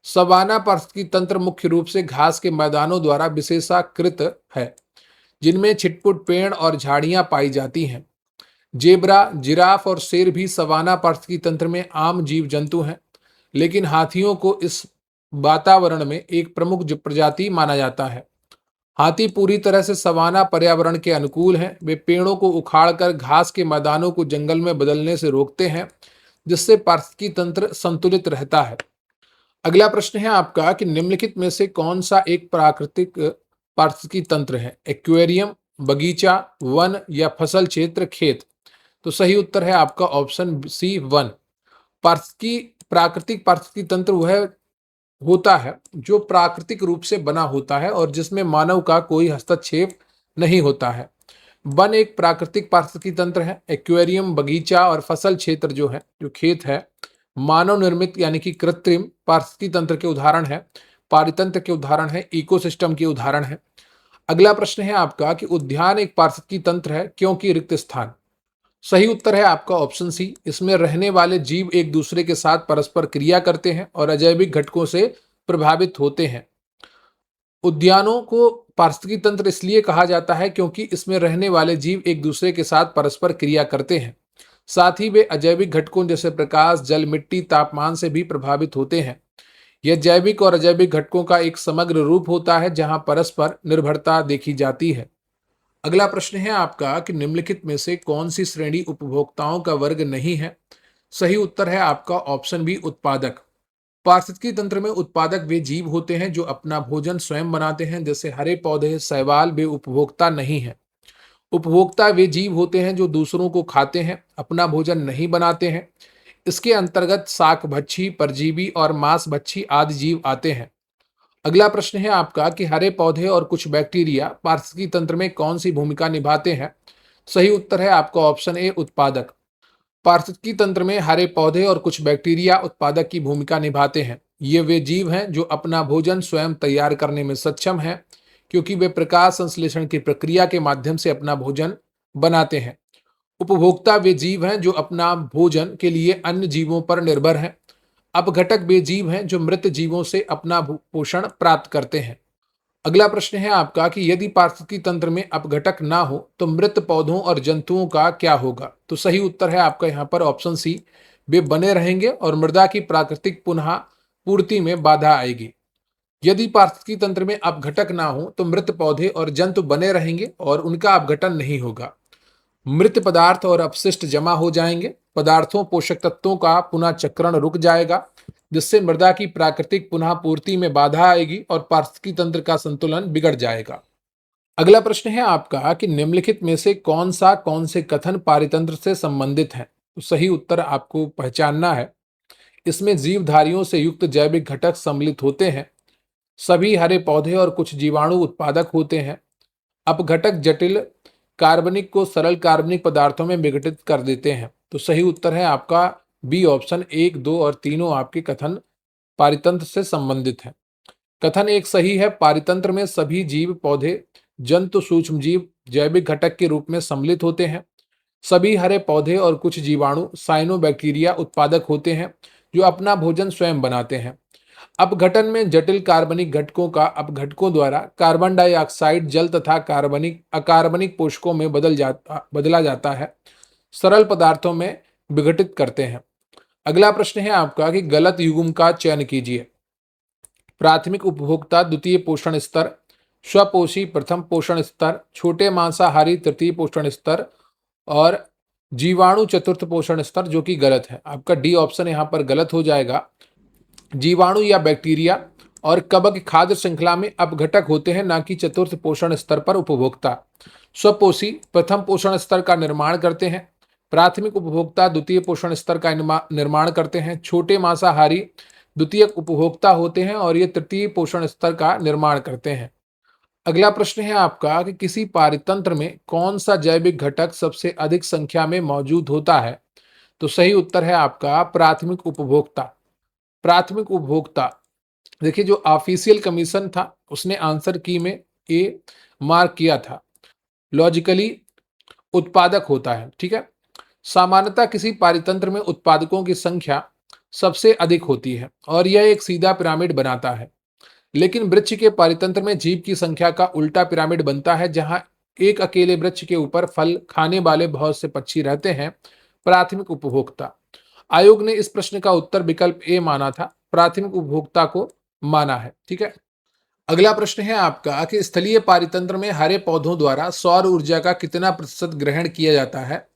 सवाना पारिस्थितिकी तंत्र मुख्य रूप से घास के मैदानों द्वारा विशेषाकृत है, जिनमें छिटपुट पेड़ और झाड़ियां पाई जाती हैं। जेब्रा, जिराफ और शेर भी सवाना पारिस्थितिकी तंत्र में आम जीव जंतु हैं, लेकिन हाथियों को इस वातावरण में एक प्रमुख प्रजाति माना जाता है। हाथी पूरी तरह से सवाना पर्यावरण के अनुकूल हैं। वे पेड़ों को उखाड़कर घास के मैदानों को जंगल में बदलने से रोकते हैं, जिससे पारिस्थितिकी तंत्र संतुलित रहता है। अगला प्रश्न है आपका कि निम्नलिखित में से कौन सा एक प्राकृतिक पारिस्थितिकी तंत्र है? एक्वेरियम, बगीचा, वन या फसल क्षेत्र, खेत। तो सही उत्तर है आपका ऑप्शन सी, वन। प्राकृतिक पारिस्थितिकी तंत्र वह होता है जो प्राकृतिक रूप से बना होता है और जिसमें मानव का कोई हस्तक्षेप नहीं होता है। वन एक प्राकृतिक पारिस्थितिकी तंत्र है। एक्वेरियम, बगीचा और फसल क्षेत्र जो खेत है, मानव निर्मित यानी कि कृत्रिम पारिस्थितिकी तंत्र के उदाहरण है, पारितंत्र के उदाहरण है, इकोसिस्टम के उदाहरण है। अगला प्रश्न है आपका कि उद्यान एक पारिस्थितिकी तंत्र है क्योंकि रिक्त स्थान। सही उत्तर है आपका ऑप्शन सी, इसमें रहने वाले जीव एक दूसरे के साथ परस्पर क्रिया करते हैं और अजैविक घटकों से प्रभावित होते हैं। उद्यानों को पारिस्थितिकी तंत्र इसलिए कहा जाता है क्योंकि इसमें रहने वाले जीव एक दूसरे के साथ परस्पर क्रिया करते हैं। साथ ही वे अजैविक घटकों जैसे प्रकाश, जल, मिट्टी, तापमान से भी प्रभावित होते हैं। यह जैविक और अजैविक घटकों का एक समग्र रूप होता है जहां परस्पर निर्भरता देखी जाती है। अगला प्रश्न है आपका कि निम्नलिखित में से कौन सी श्रेणी उपभोक्ताओं का वर्ग नहीं है? सही उत्तर है आपका ऑप्शन बी, उत्पादक। पारिस्थितिकी तंत्र में उत्पादक वे जीव होते हैं जो अपना भोजन स्वयं बनाते हैं, जैसे हरे पौधे, शैवाल। वे उपभोक्ता नहीं है। उपभोक्ता वे जीव होते हैं जो दूसरों को खाते हैं, अपना भोजन नहीं बनाते हैं। इसके अंतर्गत शाकभक्षी, परजीवी और मांसभक्षी आदि जीव आते हैं। अगला प्रश्न है आपका कि हरे पौधे और कुछ बैक्टीरिया पारिस्थितिकी तंत्र में कौन सी भूमिका निभाते हैं? सही उत्तर है आपका ऑप्शन ए, उत्पादक। पारिस्थितिकी तंत्र में हरे पौधे और कुछ बैक्टीरिया उत्पादक की भूमिका निभाते हैं। ये वे जीव हैं जो अपना भोजन स्वयं तैयार करने में सक्षम हैं, क्योंकि वे प्रकाश संश्लेषण की प्रक्रिया के माध्यम से अपना भोजन बनाते हैं। उपभोक्ता वे जीव हैं जो अपना भोजन के लिए अन्य जीवों पर निर्भर हैं। अपघटक वे जीव हैं जो मृत जीवों से अपना पोषण प्राप्त करते हैं। अगला प्रश्न है आपका कि यदि पारिस्थितिकी तंत्र में अपघटक ना हो तो मृत पौधों और जंतुओं का क्या होगा? तो सही उत्तर है आपका यहाँ पर ऑप्शन सी, वे बने रहेंगे और मृदा की प्राकृतिक पुनः पूर्ति में बाधा आएगी। यदि पारिस्थितिकी तंत्र में अपघटक ना हो तो मृत पौधे और जंतु बने रहेंगे और उनका अपघटन नहीं होगा। मृत पदार्थ और अपशिष्ट जमा हो जाएंगे। पदार्थों, पोषक तत्वों का पुनः चक्रण रुक जाएगा, जिससे मृदा की प्राकृतिक पुनः पूर्ति में बाधा आएगी और पारिस्थितिकी तंत्र का संतुलन बिगड़ जाएगा। अगला प्रश्न है आपका कि निम्नलिखित में से कौन से कथन पारितंत्र से संबंधित हैं? तो सही उत्तर आपको पहचानना है। इसमें जीवधारियों से युक्त जैविक घटक सम्मिलित होते हैं। सभी हरे पौधे और कुछ जीवाणु उत्पादक होते हैं। अपघटक जटिल कार्बनिक को सरल कार्बनिक पदार्थों में विघटित कर देते हैं। तो सही उत्तर है आपका बी ऑप्शन 1, 2 और तीनों आपके कथन पारितंत्र से संबंधित है। कथन एक सही है। पारितंत्र में सभी जीव, पौधे, जंतु, सूक्ष्मजीव जैविक घटक के रूप में सम्मिलित होते हैं। सभी हरे पौधे और कुछ जीवाणु साइनोबैक्टीरिया उत्पादक होते हैं जो अपना भोजन स्वयं बनाते हैं। अपघटन में जटिल कार्बनिक घटकों का अपघटकों द्वारा कार्बन डाइऑक्साइड जल तथा कार्बनिक अकार्बनिक पोषकों में बदला जाता है, सरल पदार्थों में विघटित करते हैं। अगला प्रश्न है आपका कि गलत युग्म का चयन कीजिए। प्राथमिक उपभोक्ता द्वितीय पोषण स्तर, स्वपोषी प्रथम पोषण स्तर, छोटे मांसाहारी तृतीय पोषण स्तर और जीवाणु चतुर्थ पोषण स्तर, जो कि गलत है। आपका डी ऑप्शन यहां पर गलत हो जाएगा। जीवाणु या बैक्टीरिया और कवक खाद्य श्रृंखला में अपघटक होते हैं, न कि चतुर्थ पोषण स्तर पर उपभोक्ता। स्वपोषी प्रथम पोषण स्तर का निर्माण करते हैं। प्राथमिक उपभोक्ता द्वितीय पोषण स्तर का निर्माण करते हैं। छोटे मांसाहारी द्वितीय उपभोक्ता होते हैं और ये तृतीय पोषण स्तर का निर्माण करते हैं। अगला प्रश्न है आपका कि किसी पारितंत्र में कौन सा जैविक घटक सबसे अधिक संख्या में मौजूद होता है? तो सही उत्तर है आपका प्राथमिक उपभोक्ता। प्राथमिक उपभोक्ता, देखिए जो ऑफिशियल कमीशन था उसने आंसर की में ए मार्क किया था, लॉजिकली उत्पादक होता है। ठीक है, सामान्यतः किसी पारितंत्र में उत्पादकों की संख्या सबसे अधिक होती है और यह एक सीधा पिरामिड बनाता है। लेकिन वृक्ष के पारितंत्र में जीव की संख्या का उल्टा पिरामिड बनता है, जहां एक अकेले वृक्ष के ऊपर फल खाने वाले बहुत से पक्षी रहते हैं। प्राथमिक उपभोक्ता, आयोग ने इस प्रश्न का उत्तर विकल्प ए माना था, प्राथमिक उपभोक्ता को माना है। ठीक है, अगला प्रश्न है आपका कि स्थलीय पारितंत्र में हरे पौधों द्वारा सौर ऊर्जा का कितना प्रतिशत ग्रहण किया जाता है?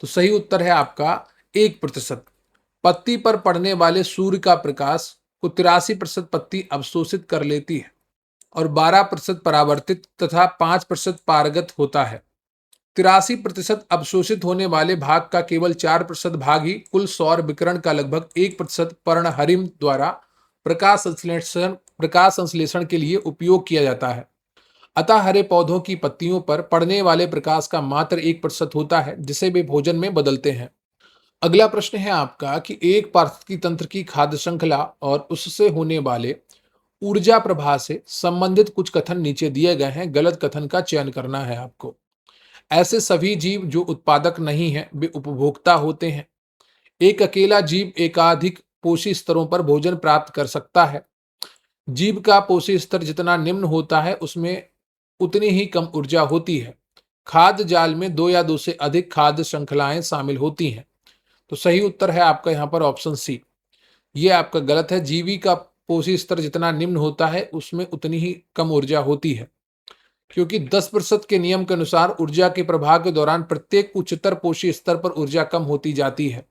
तो सही उत्तर है आपका 1%। पत्ती पर पड़ने वाले सूर्य का प्रकाश को 83% पत्ती अवशोषित कर लेती है और 12% परावर्तित तथा 5% पारगत होता है। 83% अवशोषित होने वाले भाग का केवल 4% भाग ही कुल सौर विकिरण का लगभग 1% पर्णहरिम द्वारा प्रकाश संश्लेषण के लिए उपयोग किया जाता है। अतः हरे पौधों की पत्तियों पर पड़ने वाले प्रकाश का मात्र 1% होता है, जिसे वे भोजन में बदलते हैं। अगला प्रश्न है आपका कि एक पारिस्थितिकी तंत्र की खाद्य श्रृंखला और उससे होने वाले ऊर्जा प्रवाह से संबंधित कुछ कथन नीचे दिए गए हैं, गलत कथन का चयन करना है आपको। ऐसे सभी जीव जो उत्पादक नहीं हैं वे उपभोक्ता होते हैं। एक अकेला जीव एकाधिक पोषी स्तरों पर भोजन प्राप्त कर सकता है। जीव का पोषी स्तर जितना निम्न होता है उसमें उतनी ही कम ऊर्जा होती है। खाद्य जाल में 2 या 2 से अधिक खाद्य श्रृंखलाएं शामिल होती हैं। तो सही उत्तर है आपका यहाँ पर ऑप्शन सी। ये आपका गलत है। जीवी का पोषी स्तर जितना निम्न होता है उसमें उतनी ही कम ऊर्जा होती है, क्योंकि 10% के नियम के अनुसार ऊर्जा के प्रवाह के दौरान प्रत्येक उच्चतर पोषी स्तर पर ऊर्जा कम होती जाती है।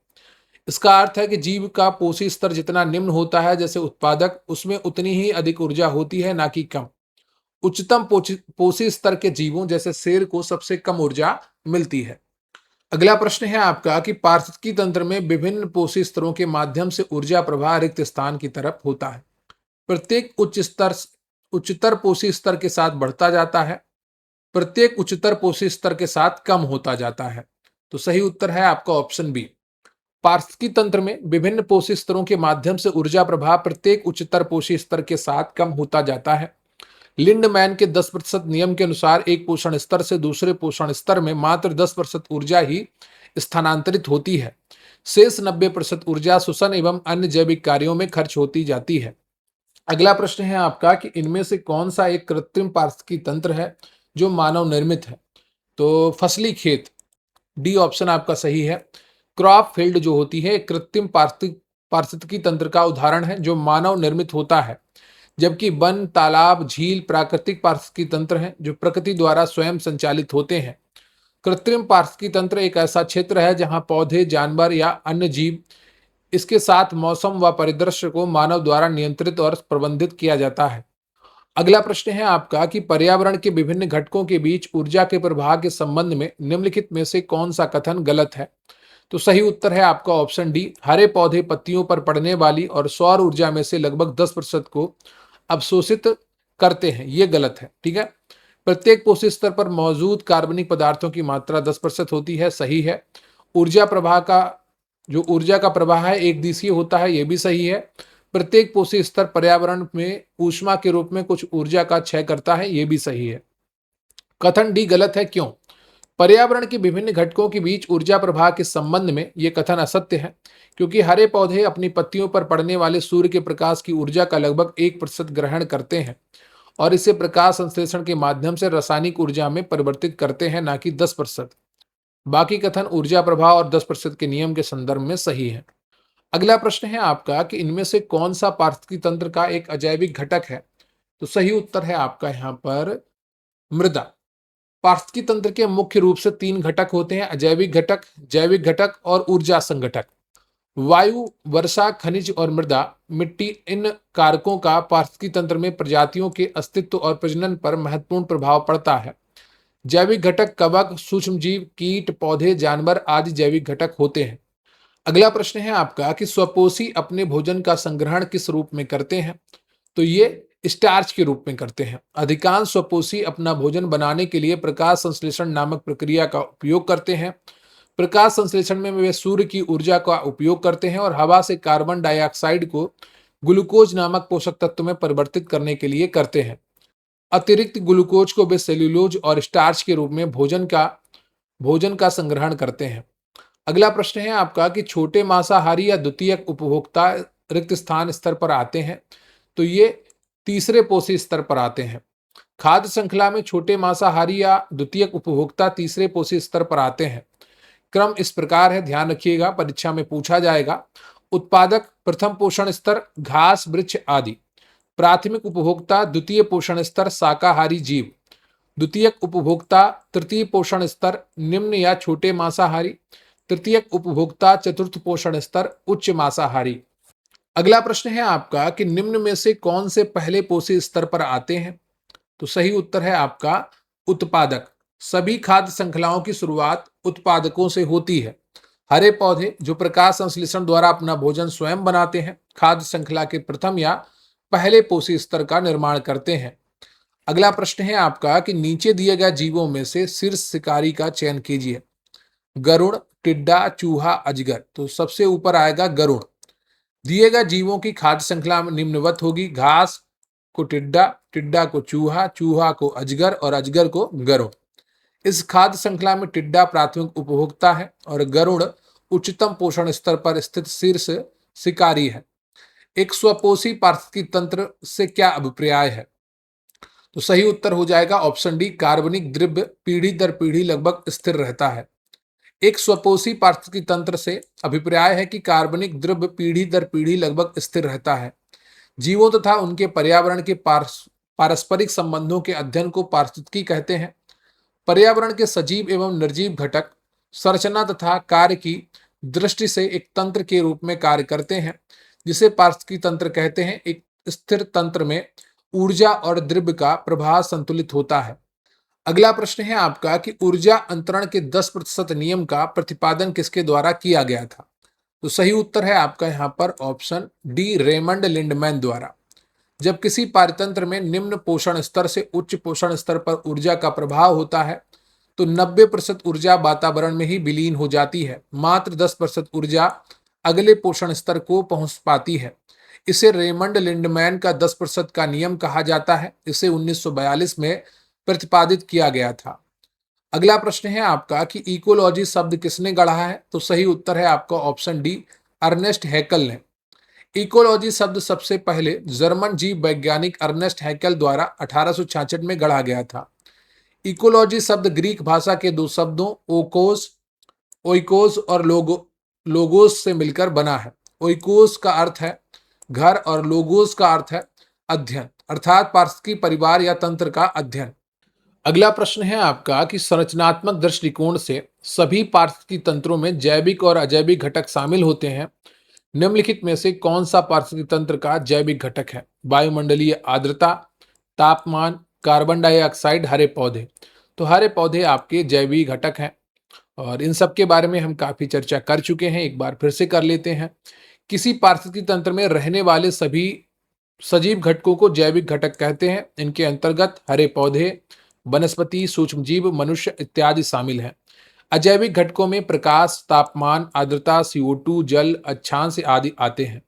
इसका अर्थ है कि जीव का पोषी स्तर जितना निम्न होता है जैसे उत्पादक, उसमें उतनी ही अधिक ऊर्जा होती है, ना कि कम। उच्चतम पोषी स्तर के जीवों जैसे शेर को सबसे कम ऊर्जा मिलती है। अगला प्रश्न है आपका कि पारिस्थितिकी तंत्र में विभिन्न पोषी स्तरों के माध्यम से ऊर्जा प्रवाह रिक्त स्थान की तरफ होता है। प्रत्येक उच्चतर पोषी स्तर के साथ बढ़ता जाता है, प्रत्येक उच्चतर पोषी स्तर के साथ कम होता जाता है। तो सही उत्तर है आपका ऑप्शन बी। पारिस्थितिकी तंत्र में विभिन्न पोषी स्तरों के माध्यम से ऊर्जा प्रवाह प्रत्येक उच्चतर पोषी स्तर के साथ कम होता जाता है। लिंडमैन के 10% नियम के अनुसार एक पोषण स्तर से दूसरे पोषण स्तर में मात्र 10% ऊर्जा ही स्थानांतरित होती है। शेष 90% ऊर्जा श्वसन एवं अन्य जैविक कार्यों में खर्च होती जाती है। अगला प्रश्न है आपका कि इनमें से कौन सा एक कृत्रिम पारिस्थितिकी तंत्र है जो मानव निर्मित है? तो फसली खेत, डी ऑप्शन आपका सही है। क्रॉप फील्ड जो होती है कृत्रिम पारिस्थितिकी तंत्र का उदाहरण है जो मानव निर्मित होता है, जबकि वन, तालाब, झील प्राकृतिक पारिस्थितिकी तंत्र हैं जो प्रकृति द्वारा स्वयं संचालित होते हैं। कृत्रिम पारिस्थितिकी तंत्र एक ऐसा क्षेत्र है जहां पौधे, जानवर या अन्य जीव, इसके साथ मौसम व परिदृश्य को मानव द्वारा नियंत्रित और प्रबंधित किया जाता है। अगला प्रश्न है आपका कि पर्यावरण के विभिन्न घटकों के बीच ऊर्जा के प्रवाह के संबंध में निम्नलिखित में से कौन सा कथन गलत है? तो सही उत्तर है आपका ऑप्शन डी। हरे पौधे पत्तियों पर पड़ने वाली और सौर ऊर्जा में से लगभग 10% को अवशोषित करते हैं, ये गलत है। ठीक है, प्रत्येक पोषी स्तर पर मौजूद कार्बनिक पदार्थों की मात्रा 10% होती है, सही है। ऊर्जा प्रवाह का जो ऊर्जा का प्रवाह है एक दिशीय होता है, यह भी सही है। प्रत्येक पोषी स्तर पर्यावरण में ऊष्मा के रूप में कुछ ऊर्जा का क्षय करता है, यह भी सही है। कथन डी गलत है, क्यों? पर्यावरण के विभिन्न घटकों के बीच ऊर्जा प्रवाह के संबंध में यह कथन असत्य है, क्योंकि हरे पौधे अपनी पत्तियों पर पड़ने वाले सूर्य के प्रकाश की ऊर्जा का लगभग 1% ग्रहण करते हैं और इसे प्रकाश संश्लेषण के माध्यम से रासायनिक ऊर्जा में परिवर्तित करते हैं, ना कि 10%। बाकी कथन ऊर्जा प्रवाह और 10% के नियम के संदर्भ में सही है। अगला प्रश्न है आपका कि इनमें से कौन सा पारिस्थितिकी तंत्र का एक अजैविक घटक है? तो सही उत्तर है आपका यहाँ पर मृदा। पारिस्थितिकी तंत्र के मुख्य रूप से 3 घटक होते हैं: अजैविक घटक, जैविक घटक और ऊर्जा संघटक। वायु, वर्षा, खनिज और मृदा, मिट्टी, इन कारकों का पारिस्थितिकी तंत्र में प्रजातियों के अस्तित्व और प्रजनन पर महत्वपूर्ण प्रभाव पड़ता है। जैविक घटक कवक, सूक्ष्मजीव, कीट, पौधे, जानवर आदि जैविक घटक होते हैं। अगला प्रश्न है आपका कि स्वपोषी अपने भोजन का संग्रहण किस रूप में करते हैं? तो ये स्टार्च के रूप में करते हैं। अधिकांश स्वपोषी अपना भोजन बनाने के लिए प्रकाश संश्लेषण नामक प्रक्रिया का उपयोग करते हैं। प्रकाश संश्लेषण में वे सूर्य की ऊर्जा का उपयोग करते हैं और हवा से कार्बन डाइऑक्साइड को ग्लूकोज नामक पोषक तत्व में परिवर्तित करने के लिए करते हैं। अतिरिक्त ग्लूकोज को वे सेल्यूलोज और स्टार्च के रूप में भोजन का संग्रहण करते हैं। अगला प्रश्न है आपका कि छोटे मांसाहारी या द्वितीयक उपभोक्ता रिक्त स्थान स्तर पर आते हैं? तो ये तीसरे पोषी स्तर पर आते हैं। खाद्य श्रृंखला में छोटे मांसाहारी या द्वितीयक उपभोक्ता तीसरे पोषी स्तर पर आते हैं। क्रम इस प्रकार है, ध्यान रखिएगा, परीक्षा में पूछा जाएगा। उत्पादक प्रथम पोषण स्तर घास, वृक्ष आदि। प्राथमिक उपभोक्ता द्वितीय पोषण स्तर शाकाहारी जीव। द्वितीयक उपभोक्ता तृतीय पोषण स्तर निम्न या छोटे मांसाहारी। तृतीयक उपभोक्ता चतुर्थ पोषण स्तर उच्च मांसाहारी। अगला प्रश्न है आपका कि निम्न में से कौन से पहले पोषी स्तर पर आते हैं? तो सही उत्तर है आपका उत्पादक। सभी खाद्य श्रृंखलाओं की शुरुआत उत्पादकों से होती है। हरे पौधे जो प्रकाश संश्लेषण द्वारा अपना भोजन स्वयं बनाते हैं, खाद्य श्रृंखला के प्रथम या पहले पोषी स्तर का निर्माण करते हैं। अगला प्रश्न है आपका कि नीचे दिए गए जीवों में से शीर्ष शिकारी का चयन कीजिए। गरुड़, टिड्डा, चूहा, अजगर। तो सबसे ऊपर आएगा गरुड़। दिए गए जीवों की खाद्य श्रृंखला में निम्नवत होगी: घास को टिड्डा, टिड्डा को चूहा, चूहा को अजगर और अजगर को गरुड़। इस खाद्य श्रृंखला में टिड्डा प्राथमिक उपभोक्ता है और गरुड़ उच्चतम पोषण स्तर पर स्थित शीर्ष शिकारी है। एक स्वपोषी पारिस्थितिकी तंत्र से क्या अभिप्राय है? तो सही उत्तर हो जाएगा ऑप्शन डी, कार्बनिक द्रव्य पीढ़ी दर पीढ़ी लगभग स्थिर रहता है। एक स्वपोषी पारिस्थितिकी तंत्र से अभिप्राय है कि कार्बनिक द्रव्य पीढ़ी दर पीढ़ी लगभग स्थिर रहता है। जीवों तथा उनके पर्यावरण के पारस्परिक संबंधों के अध्ययन को पारिस्थितिकी कहते हैं। पर्यावरण के सजीव एवं निर्जीव घटक संरचना तथा कार्य की दृष्टि से एक तंत्र के रूप में कार्य करते हैं, जिसे पारिस्थितिकी तंत्र कहते हैं। एक स्थिर तंत्र में ऊर्जा और द्रव्य का प्रवाह संतुलित होता है। अगला प्रश्न है आपका कि ऊर्जा अंतरण के 10% नियम का प्रतिपादन किसके द्वारा किया गया था? तो सही उत्तर है आपका यहाँ पर ऑप्शन डी, रेमंड लिंडमैन द्वारा। जब किसी पारतंत्र में निम्न पोषण स्तर से उच्च पोषण स्तर पर ऊर्जा का प्रभाव होता है तो 90% ऊर्जा वातावरण में ही विलीन हो जाती है। मात्र 10% ऊर्जा अगले पोषण स्तर को पहुंच पाती है। इसे रेमंड लिंडमैन का 10% का नियम कहा जाता है। इसे 1942 में प्रतिपादित किया गया था। अगला प्रश्न है आपका कि इकोलॉजी शब्द किसने गढ़ा है? तो सही उत्तर है आपका ऑप्शन डी, अर्नेस्ट हैकल ने। इकोलॉजी शब्द सबसे पहले जर्मन जीव वैज्ञानिक अर्नेस्ट हैकल द्वारा 1866 में गढ़ा गया था। इकोलॉजी शब्द ग्रीक भाषा के दो शब्दों ओइकोस और लोगोस से मिलकर बना है। ओइकोस का अर्थ है घर और लोगोस का अर्थ है अध्ययन, अर्थात पारिस्थितिकी परिवार या तंत्र का अध्ययन। अगला प्रश्न है आपका कि संरचनात्मक दृष्टिकोण से सभी पारिस्थितिकी तंत्रों में जैविक और अजैविक घटक शामिल होते हैं। निम्नलिखित में से कौन सा पारिस्थितिकी तंत्र का जैविक घटक है? वायुमंडलीय आर्द्रता, तापमान, कार्बन डाइऑक्साइड, हरे पौधे। तो हरे पौधे आपके जैविक घटक हैं और इन सब के बारे में हम काफी चर्चा कर चुके हैं, एक बार फिर से कर लेते हैं। किसी पारिस्थितिकी तंत्र में रहने वाले सभी सजीव घटकों को जैविक घटक कहते हैं। इनके अंतर्गत हरे पौधे, वनस्पति, सूक्ष्मजीव, मनुष्य इत्यादि शामिल हैं। अजैविक घटकों में प्रकाश, तापमान, आर्द्रता, CO2, जल, अक्षांश आदि आते हैं।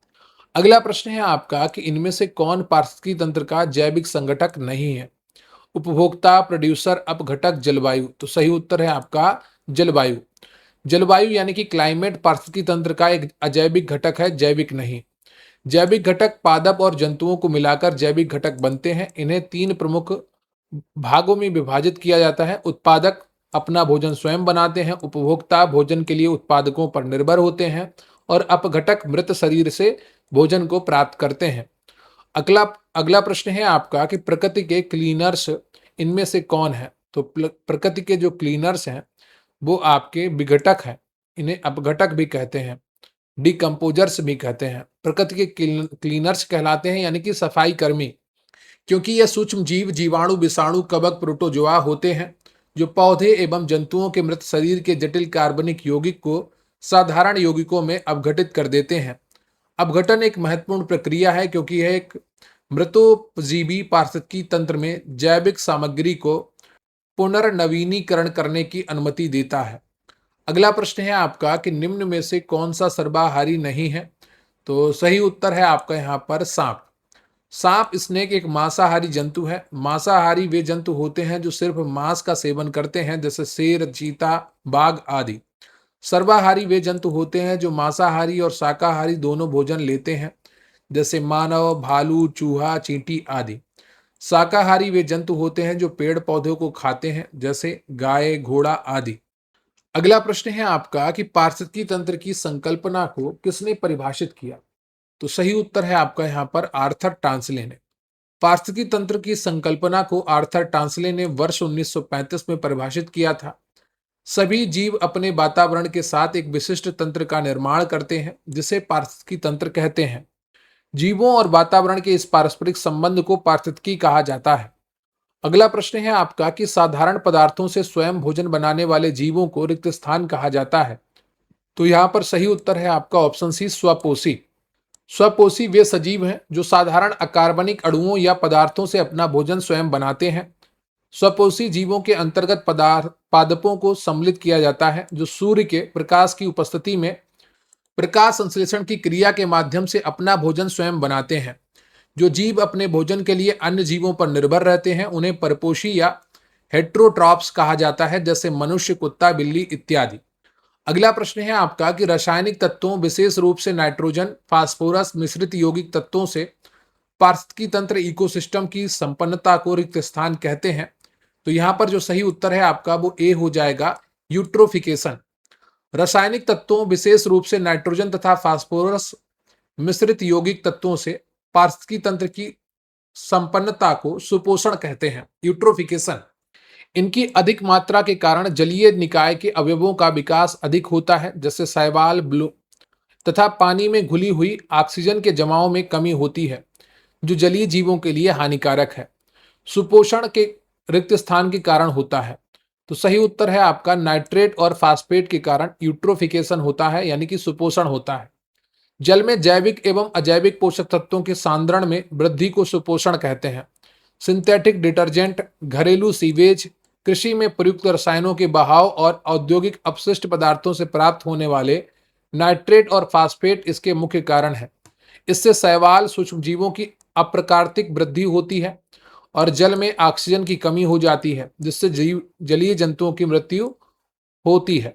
अगला प्रश्न है आपका कि इनमें से कौन पारिस्थितिकी तंत्र का जैविक संगठक नहीं है? उपभोक्ता, प्रोड्यूसर, अपघटक, जलवायु। तो सही उत्तर है आपका जलवायु। जलवायु यानी कि क्लाइमेट पारिस्थितिकी तंत्र का एक अजैविक घटक है, जैविक नहीं। जैविक घटक पादप और जंतुओं को मिलाकर जैविक घटक बनते हैं। इन्हें तीन प्रमुख भागों में विभाजित किया जाता है। उत्पादक अपना भोजन स्वयं बनाते हैं, उपभोक्ता भोजन के लिए उत्पादकों पर निर्भर होते हैं और अपघटक मृत शरीर से भोजन को प्राप्त करते हैं। अगला अगला प्रश्न है आपका कि प्रकृति के क्लीनर्स इनमें से कौन है? तो प्रकृति के जो क्लीनर्स हैं वो आपके विघटक हैं, इन्हें अपघटक भी कहते हैं, डिकम्पोजर्स भी कहते हैं। प्रकृति के क्लीनर्स कहलाते हैं यानी कि सफाई कर्मी, क्योंकि यह सूक्ष्म जीव, जीवाणु, विषाणु, कवक, प्रोटोजोआ होते हैं जो पौधे एवं जंतुओं के मृत शरीर के जटिल कार्बनिक यौगिक को साधारण यौगिकों में अपघटित कर देते हैं। अपघटन एक महत्वपूर्ण प्रक्रिया है क्योंकि यह एक मृतोपजीवी पारिस्थितिकी तंत्र में जैविक सामग्री को पुनर्नवीनीकरण करने की अनुमति देता है। अगला प्रश्न है आपका कि निम्न में से कौन सा सर्वाहारी नहीं है? तो सही उत्तर है आपका यहाँ पर सांप। सांप स्नेक एक मांसाहारी जंतु है। मांसाहारी वे जंतु होते हैं जो सिर्फ मांस का सेवन करते हैं, जैसे शेर, चीता, बाघ आदि। सर्वाहारी वे जंतु होते हैं जो मांसाहारी और शाकाहारी दोनों भोजन लेते हैं, जैसे मानव, भालू, चूहा, चींटी आदि। शाकाहारी वे जंतु होते हैं जो पेड़ पौधों को खाते हैं, जैसे गाय, घोड़ा आदि। अगला प्रश्न है आपका कि पारिस्थितिकी तंत्र की संकल्पना को किसने परिभाषित किया? तो सही उत्तर है आपका यहाँ पर आर्थर टांसले ने। पारिस्थितिकी तंत्र की संकल्पना को आर्थर टांसले ने वर्ष 1935 में परिभाषित किया था। सभी जीव अपने वातावरण के साथ एक विशिष्ट तंत्र का निर्माण करते हैं जिसे पारिस्थितिकी तंत्र कहते हैं। जीवों और वातावरण के इस पारस्परिक संबंध को पारिस्थितिकी कहा जाता है। अगला प्रश्न है आपका कि साधारण पदार्थों से स्वयं भोजन बनाने वाले जीवों को रिक्त स्थान कहा जाता है। तो यहाँ पर सही उत्तर है आपका ऑप्शन सी, स्वपोषी। स्वपोषी वे सजीव हैं जो साधारण अकार्बनिक अणुओं या पदार्थों से अपना भोजन स्वयं बनाते हैं। स्वपोषी जीवों के अंतर्गत पादपों को सम्मिलित किया जाता है जो सूर्य के प्रकाश की उपस्थिति में प्रकाश संश्लेषण की क्रिया के माध्यम से अपना भोजन स्वयं बनाते हैं। जो जीव अपने भोजन के लिए अन्य जीवों पर निर्भर रहते हैं उन्हें परपोषी या हेट्रोट्रॉप्स कहा जाता है, जैसे मनुष्य, कुत्ता, बिल्ली इत्यादि। अगला प्रश्न है आपका कि रासायनिक तत्वों विशेष रूप से नाइट्रोजन, फास्फोरस मिश्रित यौगिक तत्वों से पारिस्थितिकी तंत्र इकोसिस्टम की संपन्नता को रिक्त स्थान कहते हैं। तो यहाँ पर जो सही उत्तर है आपका वो ए हो जाएगा, यूट्रोफिकेशन। रासायनिक तत्वों विशेष रूप से नाइट्रोजन तथा फास्फोरस मिश्रित यौगिक तत्वों से पारिस्थितिकी तंत्र की संपन्नता को सुपोषण कहते हैं, यूट्रोफिकेशन। इनकी अधिक मात्रा के कारण जलीय निकाय के अवयवों का विकास अधिक होता है, जैसे शैवाल, तथा पानी में घुली हुई ऑक्सीजन के जमाव में कमी होती है जो जलीय जीवों के लिए हानिकारक है। सुपोषण के रिक्त स्थान के कारण होता है। तो सही उत्तर है आपका नाइट्रेट और फास्फेट के कारण यूट्रोफिकेशन होता है, यानी कि सुपोषण होता है। जल में जैविक एवं अजैविक पोषक तत्वों के सांद्रण में वृद्धि को सुपोषण कहते हैं। सिंथेटिक डिटर्जेंट, घरेलू सीवेज, कृषि में प्रयुक्त रसायनों के बहाव और औद्योगिक अपशिष्ट पदार्थों से प्राप्त होने वाले नाइट्रेट और फास्फेट इसके मुख्य कारण है। इससे शैवाल, सूक्ष्मजीवों की अप्राकृतिक वृद्धि होती है और जल में ऑक्सीजन की कमी हो जाती है, जिससे जलीय जंतुओं की मृत्यु होती है।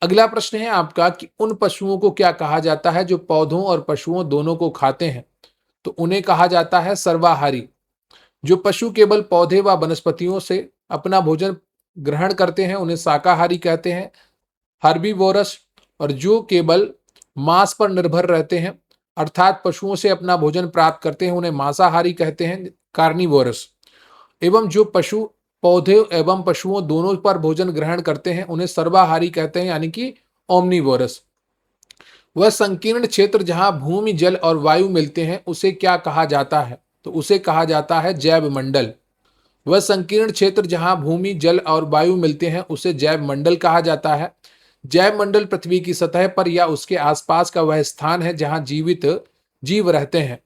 अगला प्रश्न है आपका कि उन पशुओं को क्या कहा जाता है जो पौधों और पशुओं दोनों को खाते हैं? तो उन्हें कहा जाता है सर्वाहारी। जो पशु केवल पौधे व वनस्पतियों से अपना भोजन ग्रहण करते हैं उन्हें शाकाहारी कहते हैं, हर्बीवोरस। और जो केवल मांस पर निर्भर रहते हैं अर्थात पशुओं से अपना भोजन प्राप्त करते हैं उन्हें मांसाहारी कहते हैं, कार्निवोरस। एवं जो पशु पौधे एवं पशुओं दोनों पर भोजन ग्रहण करते हैं उन्हें सर्वाहारी कहते हैं, यानी कि ओमनीवोरस। वह संकीर्ण क्षेत्र जहां भूमि, जल और वायु मिलते हैं उसे क्या कहा जाता है? तो उसे कहा जाता है जैव मंडल। वह संकीर्ण क्षेत्र जहां भूमि, जल और वायु मिलते हैं उसे जैव मंडल कहा जाता है। जैव मंडल पृथ्वी की सतह पर या उसके आसपास का वह स्थान है जहां जीवित जीव रहते हैं।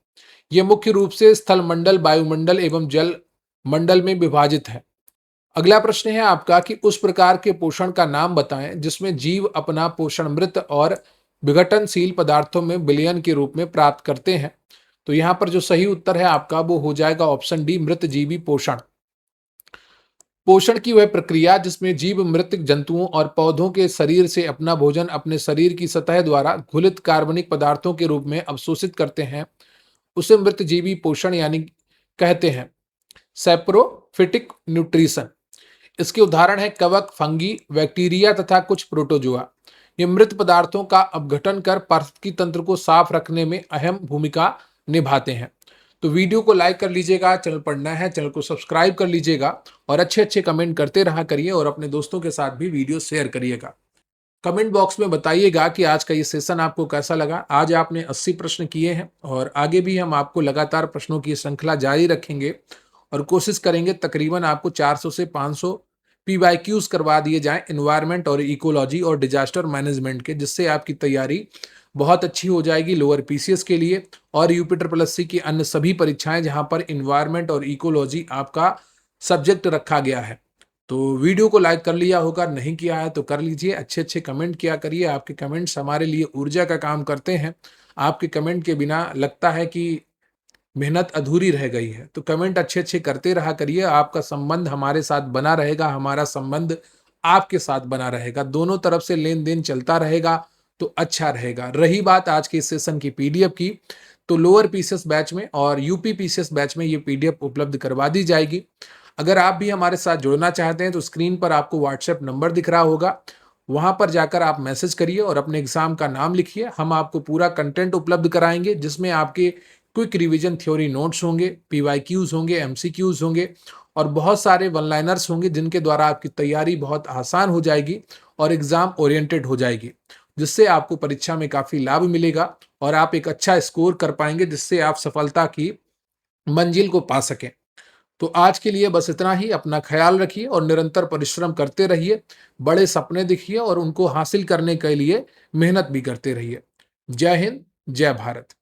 यह मुख्य रूप से स्थल मंडल, वायुमंडल एवं जल मंडल में विभाजित है। अगला प्रश्न है आपका कि उस प्रकार के पोषण का नाम बताएं जिसमें जीव अपना पोषण मृत और विघटनशील पदार्थों में विलयन के रूप में प्राप्त करते हैं। तो यहां पर जो सही उत्तर है आपका वो हो जाएगा ऑप्शन डी, मृत जीवी पोषण। पोषण की वह प्रक्रिया जिसमें जीव मृत जंतुओं और पौधों के शरीर से अपना भोजन अपने शरीर की सतह द्वारा घुलित कार्बनिक पदार्थों के रूप में अवशोषित करते हैं, उसे मृत जीवी पोषण यानी कहते हैं। Saprophytic nutrition. इसके उदाहरण है कवक, फंगी, बैक्टीरिया तथा कुछ प्रोटोजोआ। ये मृत पदार्थों का अपघटन कर पारिस्थितिकी तंत्र को साफ रखने में अहम भूमिका निभाते हैं। तो वीडियो को लाइक कर लीजिएगा, चैनल पर नया है चैनल को सब्सक्राइब कर लीजिएगा और अच्छे अच्छे कमेंट करते रहा करिए और अपने दोस्तों के साथ भी वीडियो शेयर करिएगा। कमेंट बॉक्स में बताइएगा कि आज का ये सेशन आपको कैसा लगा। आज आपने 80 प्रश्न किए हैं और आगे भी हम आपको लगातार प्रश्नों की श्रृंखला जारी रखेंगे और कोशिश करेंगे तकरीबन आपको 400 से 500 PYQs करवा दिए जाएं एनवायरनमेंट और इकोलॉजी और डिजास्टर मैनेजमेंट के, जिससे आपकी तैयारी बहुत अच्छी हो जाएगी लोअर PCS के लिए और यूपी की अन्य सभी परीक्षाएं जहां पर इन्वायरमेंट और इकोलॉजी आपका सब्जेक्ट रखा गया है। तो वीडियो को लाइक कर लिया होगा, नहीं किया है तो कर लीजिए, अच्छे अच्छे कमेंट किया करिए। आपके कमेंट्स हमारे लिए ऊर्जा का काम करते हैं। आपके कमेंट के बिना लगता है कि मेहनत अधूरी रह गई है। तो कमेंट अच्छे अच्छे करते रहा करिए, आपका संबंध हमारे साथ बना रहेगा, हमारा संबंध आपके साथ बना रहेगा, दोनों तरफ से लेन देन चलता रहेगा तो अच्छा रहेगा। रही बात आज के इस सेशन की PDF की, तो लोअर PCS बैच में और यूपी PCS बैच में ये PDF उपलब्ध करवा दी जाएगी। अगर आप भी हमारे साथ जुड़ना चाहते हैं तो स्क्रीन पर आपको व्हाट्सएप नंबर दिख रहा होगा, वहां पर जाकर आप मैसेज करिए और अपने एग्जाम का नाम लिखिए। हम आपको पूरा कंटेंट उपलब्ध कराएंगे जिसमें आपके क्विक रिवीजन थ्योरी नोट्स होंगे, PYQs होंगे, MCQs होंगे और बहुत सारे वन लाइनर्स होंगे जिनके द्वारा आपकी तैयारी बहुत आसान हो जाएगी और एग्जाम ओरिएंटेड हो जाएगी, जिससे आपको परीक्षा में काफी लाभ मिलेगा और आप एक अच्छा स्कोर कर पाएंगे जिससे आप सफलता की मंजिल को पा सकें। तो आज के लिए बस इतना ही। अपना ख्याल रखिए और निरंतर परिश्रम करते रहिए, बड़े सपने देखिए और उनको हासिल करने के लिए मेहनत भी करते रहिए। जय हिंद, जय भारत।